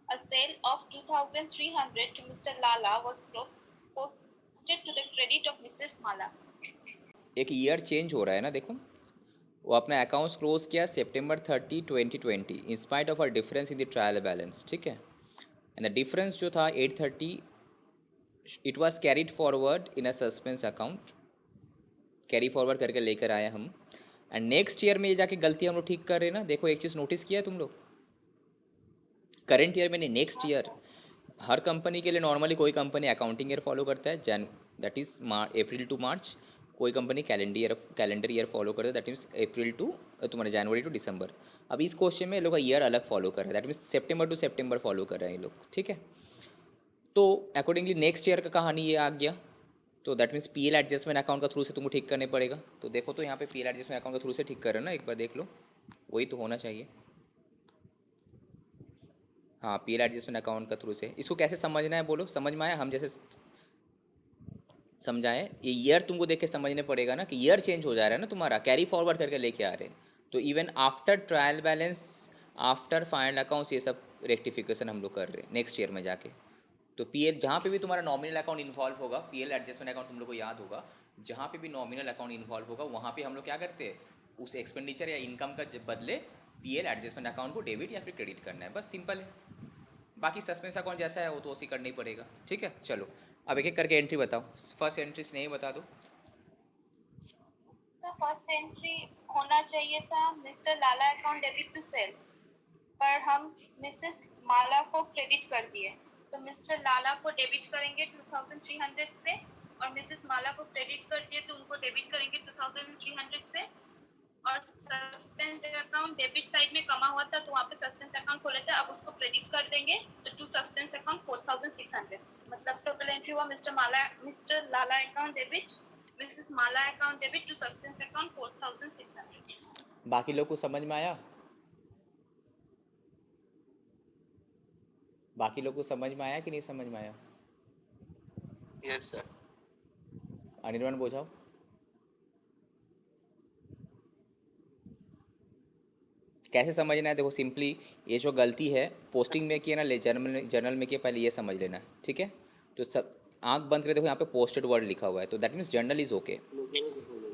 A sale of 2,300 to Mr. Lala was posted to the credit of Mrs. Mala. एक ईयर चेंज हो रहा है ना, देखो वो अपना अकाउंट्स क्लोज किया September 30, 2020, in spite of a difference in the trial balance, ठीक है। एंड द डिफरेंस जो था 830, it was carried forward in a suspense account, carry forward करके लेकर आए हम। एंड नेक्स्ट ईयर में ये जाके गलती हम लोग ठीक कर रहे हैं ना। देखो एक चीज़ नोटिस किया तुम लोग, करंट ईयर में नहीं, नेक्स्ट ईयर। हर कंपनी के लिए नॉर्मली कोई कंपनी अकाउंटिंग ईयर फॉलो करता है, दैट इज़ अप्रैल टू मार्च। कोई कंपनी कैलेंडर ईयर फॉलो करता है, दैट मीन्स अप्रैल टू तुम्हारे जनवरी टू दिसंबर। अब इस क्वेश्चन में लोग का ईयर अलग फॉलो कर रहा है, that means September to September follow कर रहे हैं ये लोग, ठीक है। तो अकॉर्डिंगली नेक्स्ट ईयर का कहानी ये आ गया। तो that means PL adjustment account का थ्रू से तुमको ठीक करने पड़ेगा। तो देखो तो यहाँ पे पीएल एडजस्टमेंट अकाउंट का थ्रू से ठीक कर रहे हो ना, एक बार देख लो, वही तो होना चाहिए। हाँ, पीएल एडजस्टमेंट अकाउंट का थ्रू से। इसको कैसे समझना है बोलो, समझ में आया? हम जैसे समझाएं, ये ईयर तुमको देख के समझने पड़ेगा ना, कि ईयर चेंज हो जा रहा है ना तुम्हारा, कैरी फॉरवर्ड करके लेके आ रहे हैं। तो even after trial balance, after final accounts, ये सब रेक्टिफिकेशन हम लोग कर रहे हैं नेक्स्ट ईयर में जाके। तो पीएल जहाँ पे भी तुम्हारा नॉमिनल अकाउंट इन्वॉल्व होगा, पीएल एडजस्टमेंट अकाउंट तुम लोग को याद होगा, जहाँ पे भी नॉमिनल अकाउंट इन्वॉल्व होगा वहाँ पे हम लोग क्या करते हैं, उस एक्सपेंडिचर या इनकम का बदले पीएल एडजस्टमेंट अकाउंट को डेबिट या फिर क्रेडिट करना है, बस सिंपल है। बाकी सस्पेंस अकाउंट जैसा है वो तो उसी करना ही पड़ेगा, ठीक है। चलो अब एक एक करके एंट्री बताओ। फर्स्ट एंट्री स्नेही बता दो। तो फर्स्ट एंट्री होना चाहिए था Mr Lala account debit to sale, पर हम मिसेस माला को क्रेडिट कर दिए। तो मिस्टर लाला को डेबिट करेंगे 2300 से, और मिसेस माला को क्रेडिट कर दिए तो उनको डेबिट करेंगे 2300 से। और सस्पेंस अकाउंट डेबिट साइड में कमा हुआ था तो वहाँ पे सस्पेंस अकाउंट खोले थे, अब उसको क्रेडिट कर देंगे तो टू सस्पेंस अकाउंट 4600, मतलब टोटल एंट्री हुआ Mr Lala account debit, Mrs Mala account debit to suspense account 4600। बाकी लोग को समझ में आया? बाकी लोग को समझ में आया कि नहीं समझ में आया? Yes sir. अनिर्बाण बोझाओ। कैसे समझना है? देखो सिंपली, ये जो गलती है पोस्टिंग में की है ना, ले जर्नल जर्नल में की है, पहले ये समझ लेना, ठीक है? तो सब आंख बंद करके देखो, यहाँ पे पोस्टेड वर्ड लिखा हुआ है, तो that means journal is okay.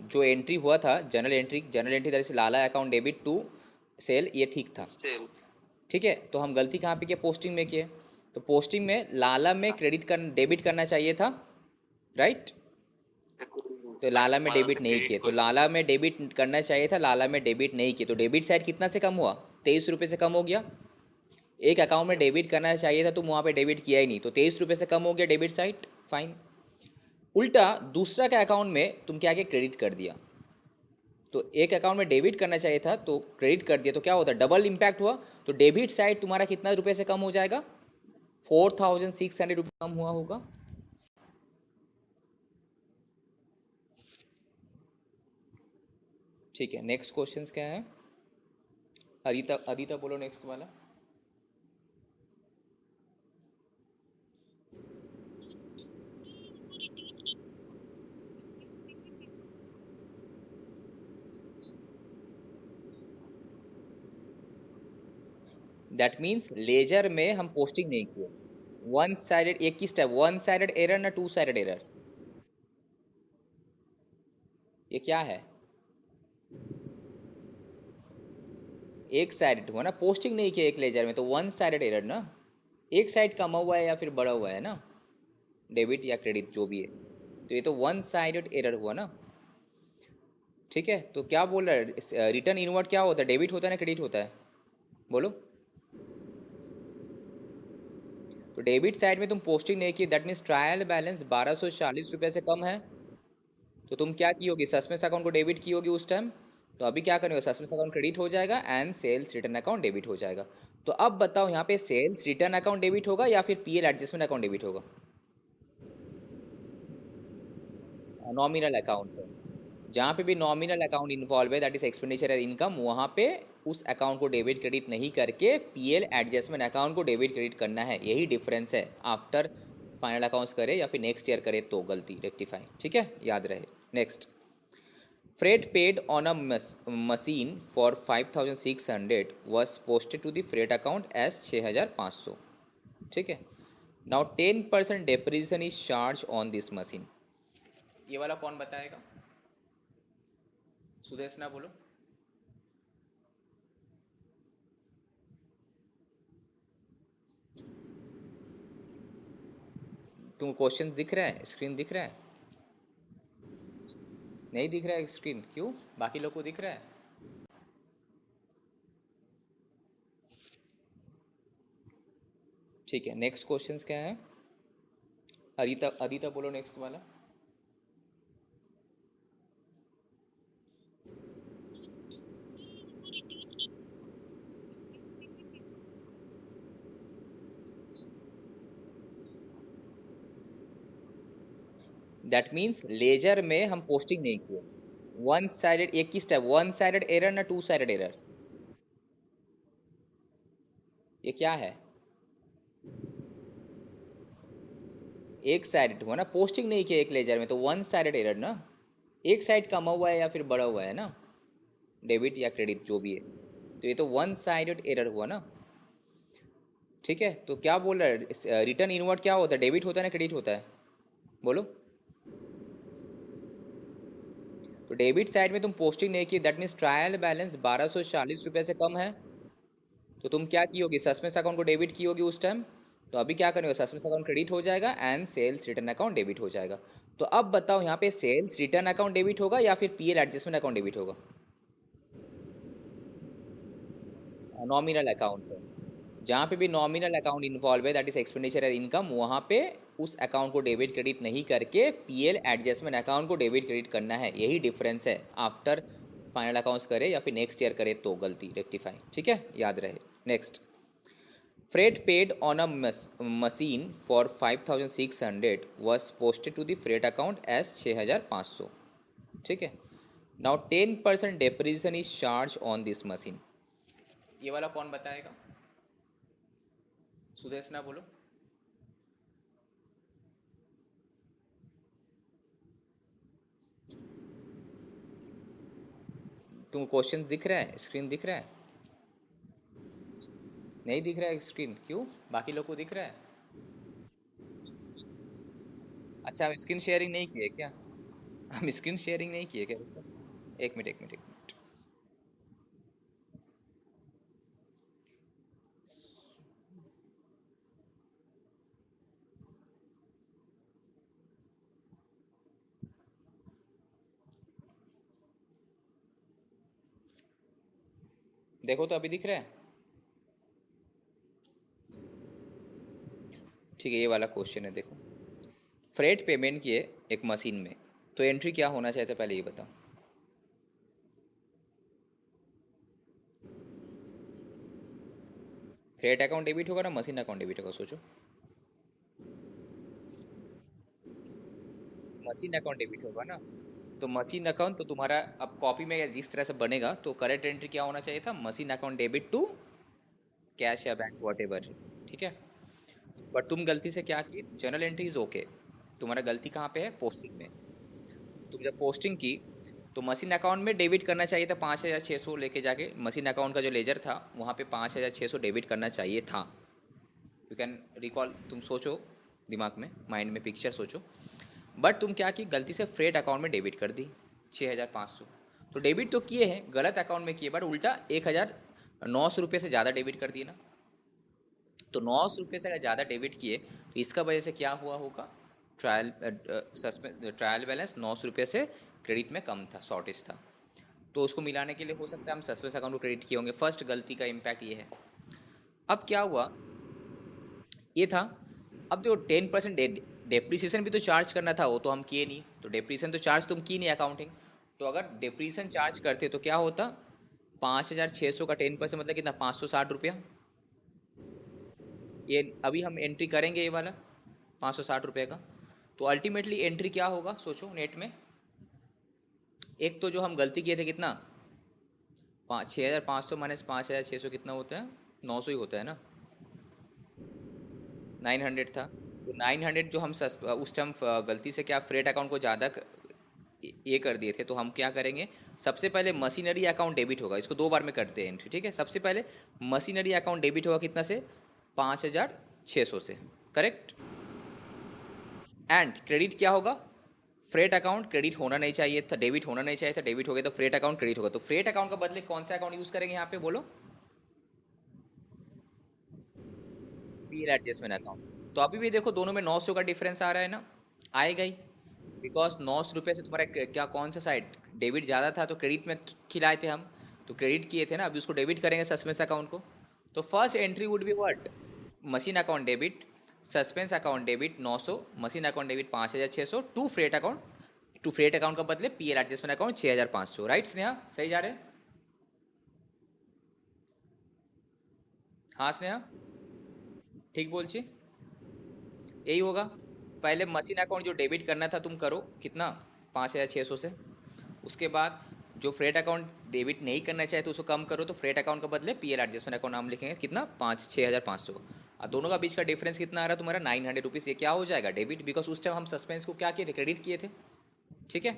जो एंट्री हुआ था journal entry that is Lala account debit to sale, ये ठीक था, सेल। ठीक है? तो हम गलती कहाँ पे किए? पोस्टिंग में किए। तो पोस्टिंग में लाला में डेबिट करना चाहिए था, राइट? तो लाला में डेबिट नहीं किए, तो लाला में डेबिट करना चाहिए था, लाला में डेबिट नहीं किए, तो डेबिट साइड कितना से कम हुआ? 23 रुपये से कम हो गया। एक अकाउंट में डेबिट करना चाहिए था, तुम वहाँ पे डेबिट किया ही नहीं, तो 23 रुपये से कम हो गया डेबिट साइड, फाइन। उल्टा दूसरा के अकाउंट में तुम क्या किया? क्रेडिट कर दिया। तो एक अकाउंट में डेबिट करना चाहिए था तो क्रेडिट कर दिया, तो क्या होता है? डबल इम्पैक्ट हुआ। तो डेबिट साइड तुम्हारा कितना रुपये से कम हो जाएगा? 4600 रुपये कम हुआ होगा। ठीक है, नेक्स्ट क्वेश्चंस क्या है? अदिता अदिता बोलो नेक्स्ट वाला। दैट मीन्स लेजर में हम पोस्टिंग नहीं किए। वन साइडेड, एक किस टाइप? वन साइडेड एरर ना टू साइडेड एरर? ये क्या है? एक साइडेड हुआ ना, पोस्टिंग नहीं किया एक लेजर में, तो वन साइडेड एरर ना। एक साइड कमा हुआ है या फिर बढ़ा हुआ है ना, डेबिट या क्रेडिट जो भी है, तो ये तो वन साइडेड एरर हुआ ना, ठीक है? तो क्या बोल रहा है? रिटर्न इनवर्ड क्या होता है? डेबिट होता है ना क्रेडिट होता है? बोलो। तो डेबिट साइड में तुम पोस्टिंग नहीं की, दैट मीन्स ट्रायल बैलेंस 1240 रुपये से कम है, तो तुम क्या की होगी? सस्पेंस अकाउंट को डेबिट की होगी उस टाइम। तो अभी क्या करेंगे? सस्पेंस अकाउंट क्रेडिट हो जाएगा and sales return account debit हो जाएगा। तो अब बताओ, यहाँ पे सेल्स रिटर्न अकाउंट डेबिट होगा या फिर पीएल एडजस्टमेंट अकाउंट डेबिट होगा? नॉमिनल अकाउंट है। जहाँ पे भी नॉमिनल अकाउंट इन्वॉल्व है, दैट इज एक्सपेंडिचर और इनकम, वहाँ पे उस अकाउंट को डेबिट क्रेडिट नहीं करके पीएल एडजस्टमेंट अकाउंट को डेबिट क्रेडिट करना है। यही डिफरेंस है। आफ्टर फाइनल अकाउंट्स करे या फिर नेक्स्ट ईयर करे तो गलती रेक्टिफाई, ठीक है? याद रहे। Next, freight paid on a machine for 5600 was posted to the freight account as 6500, ठीक है? Now 10% depreciation is charged on this machine। ये वाला कौन बताएगा? सुदेशना बोलो। तुम क्वेश्चन दिख रहा है? स्क्रीन दिख रहा है? नहीं दिख रहा है स्क्रीन, क्यों? बाकी लोग को दिख रहा है? ठीक है, नेक्स्ट क्वेश्चंस क्या है? अदिता अदिता बोलो नेक्स्ट वाला। दैट मीन्स लेजर में हम पोस्टिंग नहीं किए। वन साइडेड, एक किस टाइप? वन साइडेड एरर ना टू साइडेड एरर? ये क्या है? एक साइडेड हुआ ना, पोस्टिंग नहीं किया एक लेजर में, तो वन साइडेड एरर ना। एक साइड कमा हुआ है या फिर बढ़ा हुआ है ना, डेबिट या क्रेडिट जो भी है, तो ये तो वन साइडेड एरर हुआ ना, ठीक है? तो क्या बोल रहा है? रिटर्न इनवर्ड क्या होता है? डेबिट होता है ना क्रेडिट होता है? बोलो। तो डेबिट साइड में तुम पोस्टिंग नहीं की, दैट मीन्स ट्रायल बैलेंस 1240 रुपये से कम है, तो तुम क्या की होगी? सस्पेंस अकाउंट को डेबिट की होगी उस टाइम। तो अभी क्या करेंगे? सस्पेंस अकाउंट क्रेडिट हो जाएगा and sales return account debit हो जाएगा। तो अब बताओ, यहाँ पे सेल्स रिटर्न अकाउंट डेबिट होगा या फिर पीएल एडजस्टमेंट अकाउंट डेबिट होगा? नॉमिनल अकाउंट है। जहाँ पे भी नॉमिनल अकाउंट इन्वॉल्व है, दैट इज एक्सपेंडिचर और इनकम, वहाँ पे उस अकाउंट को डेबिट क्रेडिट नहीं करके पीएल एडजस्टमेंट अकाउंट को डेबिट क्रेडिट करना है। यही डिफरेंस है। आफ्टर फाइनल अकाउंट्स करे या फिर नेक्स्ट ईयर करे तो गलती रेक्टिफाई, ठीक है, याद रहे। Next, freight paid on a machine for 5600 was posted to the freight account as 6500, ठीक है। Now 10% depreciation is charge on this machine. ये वाला कौन बताएगा? सुदेश ना बोलो। तुम क्वेश्चन दिख रहा है, स्क्रीन दिख रहा है? नहीं दिख रहा है स्क्रीन, क्यों? बाकी लोग को दिख रहा है? अच्छा, हम स्क्रीन शेयरिंग नहीं किए क्या? हम स्क्रीन शेयरिंग नहीं किए क्या? एक मिनट, एक मिनट, एक मिनट। देखो तो अभी दिख रहा है? ठीक है, ये वाला क्वेश्चन है, देखो। फ्रेट पेमेंट किए एक मशीन में, तो एंट्री क्या होना चाहिए था, पहले ये बताओ। फ्रेट अकाउंट डेबिट होगा ना, मशीन अकाउंट डेबिट होगा, सोचो। मशीन अकाउंट डेबिट होगा ना, तो मशीन अकाउंट तो तुम्हारा अब कॉपी में जिस तरह से बनेगा, तो करेक्ट एंट्री क्या होना चाहिए था? Machine account debit to cash या बैंक वॉट एवर, ठीक है। बट तुम गलती से क्या की, जर्नल एंट्री इज ओके, तुम्हारा गलती कहाँ पे है? पोस्टिंग में। तुम जब पोस्टिंग की तो मशीन अकाउंट में डेबिट करना चाहिए था 5600, लेके जाके मशीन अकाउंट का जो लेजर था वहाँ पे 5600 डेबिट करना चाहिए था। यू कैन रिकॉल, तुम सोचो दिमाग में, माइंड में पिक्चर सोचो। बट तुम क्या की, गलती से फ्रेट अकाउंट में डेबिट कर दी 6500। तो डेबिट तो किए हैं, गलत अकाउंट में किए, बट उल्टा 1900 रुपये से ज़्यादा डेबिट कर दिए ना। तो 900 रुपये से अगर ज़्यादा डेबिट किए तो इसका वजह से क्या हुआ होगा? ट्रायल बैलेंस 900 रुपये से क्रेडिट में कम था, शॉर्टेज था। तो उसको मिलाने के लिए हो सकता है हम सस्पेंस अकाउंट को क्रेडिट किए होंगे। फर्स्ट गलती का इम्पैक्ट ये है। अब क्या हुआ, ये था। अब जो 10% डेप्रीसिएशन भी तो चार्ज करना था, वो तो हम किए नहीं। तो डेप्रीसिएशन तो चार्ज तुम की नहीं अकाउंटिंग। तो अगर डेप्रीसिएशन चार्ज करते तो क्या होता? 5600 का 10% मतलब कितना? 560 रुपया। ये अभी हम एंट्री करेंगे ये वाला 560 रुपये का। तो अल्टीमेटली एंट्री क्या होगा, सोचो नेट में। एक तो जो हम गलती किए थे कितना, 6500 माइनस 5600 कितना होता है? 900 ही होता है ना। 900 था, तो 900 जो हम उस टाइम गलती से क्या फ्रेट अकाउंट को ज़्यादा ये कर दिए थे। तो हम क्या करेंगे, सबसे पहले मशीनरी अकाउंट डेबिट होगा, इसको 2 बार में करते हैं एंट्री, ठीक है। सबसे पहले मशीनरी अकाउंट डेबिट होगा कितना से? 5600 से, करेक्ट। एंड क्रेडिट क्या होगा? फ्रेट अकाउंट क्रेडिट होना नहीं चाहिए था, डेबिट होना नहीं चाहिए था, डेबिट हो गया तो फ्रेट अकाउंट क्रेडिट होगा। तो फ्रेट अकाउंट का बदले कौन सा अकाउंट यूज करेंगे यहाँ पे, बोलो? PL adjustment account. तो अभी भी देखो दोनों में 900 का डिफरेंस आ रहा है ना, आएगा ही। बिकॉज 900 रुपये से तुम्हारा क्या कौन सा साइड डेबिट ज़्यादा था, तो क्रेडिट में खिलाए थे हम, तो क्रेडिट किए थे ना। अभी उसको डेबिट करेंगे सस्पेंस अकाउंट को। तो first entry would be what? Machine account debit, suspense account debit 900, machine account debit 5600 to freight account. To freight account का बदले PL adjustment account 6500। Right Sneha, सही जा रहे हैं? हाँ स्नेहा, ठीक बोल छी, यही होगा। पहले मशीन अकाउंट जो डेबिट करना था तुम करो कितना, 5600 से। उसके बाद जो फ्रेट अकाउंट डेबिट नहीं करना चाहे तो उसको कम करो, तो फ्रेट अकाउंट का बदले पीएल एडजस्टमेंट अकाउंट नाम लिखेंगे कितना, 6500। अब दोनों का बीच का डिफरेंस कितना आ रहा है तुम्हारा? 900 रुपीज़। ये क्या हो जाएगा? डेबिट, बिकॉज उस टाइम हम सस्पेंस को क्या किए थे? क्रेडिट किए थे, ठीक है।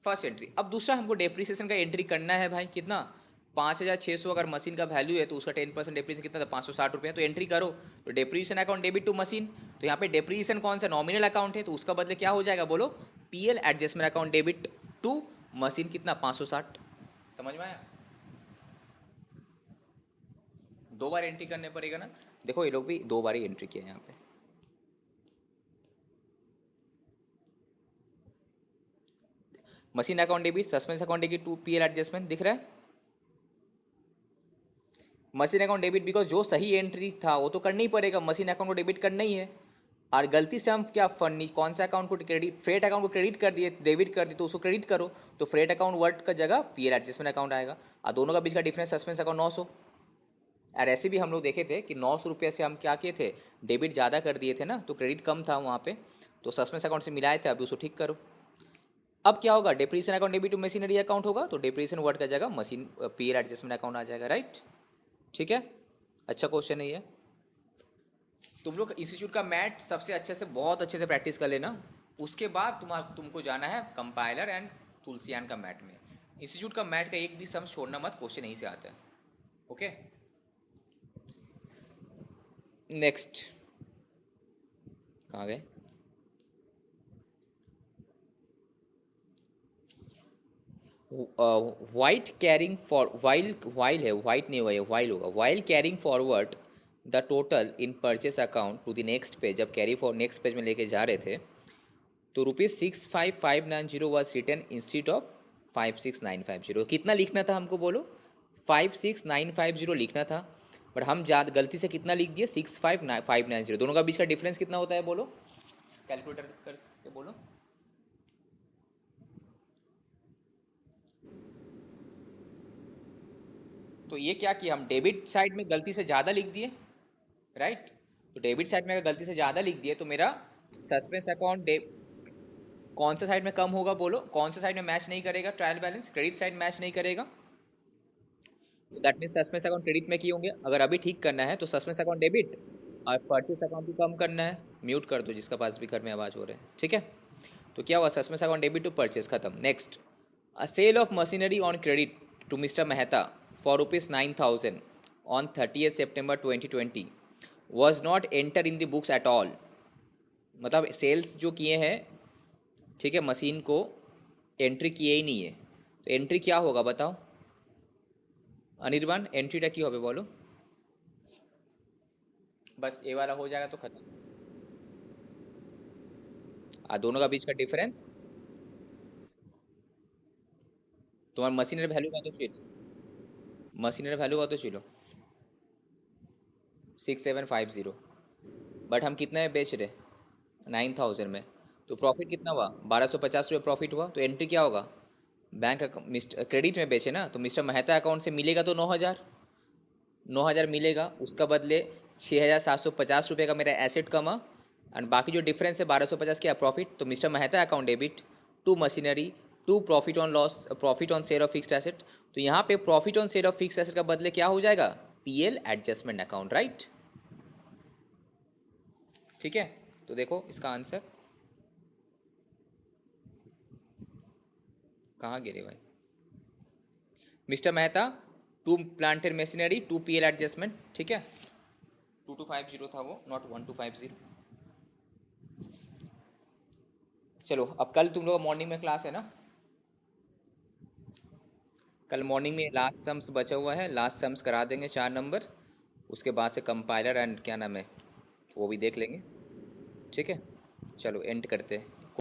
First entry. अब दूसरा हमको डेप्रीसिएशन का एंट्री करना है भाई, कितना? 5600 अगर मशीन का वैल्यू है तो उसका 10% डेप्रीसिएशन कितना था? 560 रुपया। तो एंट्री करो, तो depreciation account debit to machine. तो यहाँ पे डेप्रीसिएशन कौन सा? नॉमिनल अकाउंट है, तो उसका बदले क्या हो जाएगा, बोलो? PL adjustment account debit to machine कितना? 560। समझ में आया? 2 बार एंट्री करने पड़ेगा ना। देखो ये लोग भी 2 बार ही एंट्री किया यहाँ पे। Machine account debit, suspense account debit to PL adjustment, दिख रहा है? मशीन अकाउंट डेबिट बिकॉज जो सही एंट्री था वो तो करना ही पड़ेगा, मशीन अकाउंट को डेबिट करना ही है। और गलती से हम क्या फंड कौन सा अकाउंट को क्रेडिट, फ्रेट अकाउंट को क्रेडिट कर दिए, डेबिट कर दिए, तो उसको क्रेडिट करो, तो फ्रेट अकाउंट वर्ड का जगह पीएल एडजस्टमेंट अकाउंट आएगा, और दोनों का बीच का डिफरेंस सस्पेंस अकाउंट 900। और ऐसे भी हम लोग देखे थे कि 900 रुपये से हम क्या किए थे, डेबिट ज़्यादा कर दिए थे ना, तो क्रेडिट कम था वहाँ पे, तो सस्पेंस अकाउंट से मिलाए थे, अभी उसको ठीक करो। अब क्या होगा, depreciation account debit to machinery account होगा, तो डेप्रिसिएशन वर्ड का जगह मशीन पीएल एडजस्टमेंट अकाउंट आ जाएगा, राइट। ठीक है, अच्छा क्वेश्चन है ये। तुम लोग इंस्टीट्यूट का मैथ सबसे अच्छे से, बहुत अच्छे से प्रैक्टिस कर लेना, उसके बाद तुमको जाना है कंपाइलर एंड तुलसियान का मैथ में। इंस्टीट्यूट का मैथ का एक भी सम छोड़ना मत, क्वेश्चन यहीं से आता है। ओके, नेक्स्ट कहाँ गए, वाइट कैरिंग फॉर वाइल है, वाइट नहीं हुआ है, वाइल होगा, while carrying forward the total in purchase account to the next page, जब कैरी फॉर नेक्स्ट पेज में लेके जा रहे थे, तो ₹65590 वॉज रिटर्न इंस्टीट ऑफ 56950। कितना लिखना था हमको बोलो, 56950 लिखना था, बट हम गलती से कितना लिख दिए, 65590। दोनों का बीच का डिफरेंस कितना होता है बोलो, कैलकुलेटर करके बोलो। तो ये क्या किया, हम डेबिट साइड में गलती से ज़्यादा लिख दिए, राइट। तो डेबिट साइड में अगर गलती से ज़्यादा लिख दिए, तो मेरा सस्पेंस अकाउंट कौन सा साइड में कम होगा बोलो, कौन सा साइड में मैच नहीं करेगा, trial balance credit side match नहीं करेगा, तो that mean suspense account credit में किए होंगे। अगर अभी ठीक करना है तो सस्पेंस अकाउंट डेबिट और परचेस अकाउंट भी कम करना है। म्यूट कर दो जिसका पास भी घर में आवाज़ हो रहा है, ठीक है। तो क्या हुआ, suspense account debit to purchase खत्म। Next, a sale of machinery on credit to mister Mehta for ₹9,000 on 30th September 2020 was not enter in the books at all. मतलब सेल्स जो किए हैं, ठीक है, मशीन को एंट्री किए ही नहीं है, तो एंट्री क्या होगा बताओ अनिर्बान, एंट्रीटा की होबे बोलो, बस ए वाला हो जाएगा तो खत्म। दोनों का बीच का डिफरेंस, तुम्हारा मशीनरी वैल्यू का तो चिलो, मशीनरी वैल्यू का तो चिलो 6750, बट हम कितने में बेच रहे, 9,000 में, तो प्रॉफिट कितना हुआ, ₹1250 प्रॉफिट हुआ, तो एंट्री क्या होगा, बैंक मिस्टर क्रेडिट में बेचे ना, तो मिस्टर मेहता अकाउंट से मिलेगा तो 9,000 मिलेगा, उसका बदले ₹6,750 का मेरा एसेट कमा, एंड बाकी जो डिफरेंस है 1250 क्या प्रॉफिट, तो Mr Mehta account debit to machinery to profit on loss, profit on sale of fixed asset. तो यहाँ पे profit on sale of fixed asset का बदले क्या हो जाएगा, पीएल एडजस्टमेंट अकाउंट, राइट। ठीक है, तो देखो इसका आंसर कहाँ गिरे भाई, Mr Mehta to plant and machinery to PL adjustment, ठीक है, 2250 था वो, नॉट 1250। चलो अब कल तुम लोग मॉर्निंग में क्लास है ना, कल मॉर्निंग में लास्ट सम्स बचा हुआ है, लास्ट सम्स करा देंगे 4 नंबर, उसके बाद से कंपाइलर एंड क्या नाम है वो भी देख लेंगे, ठीक है। चलो एंड करते हैं।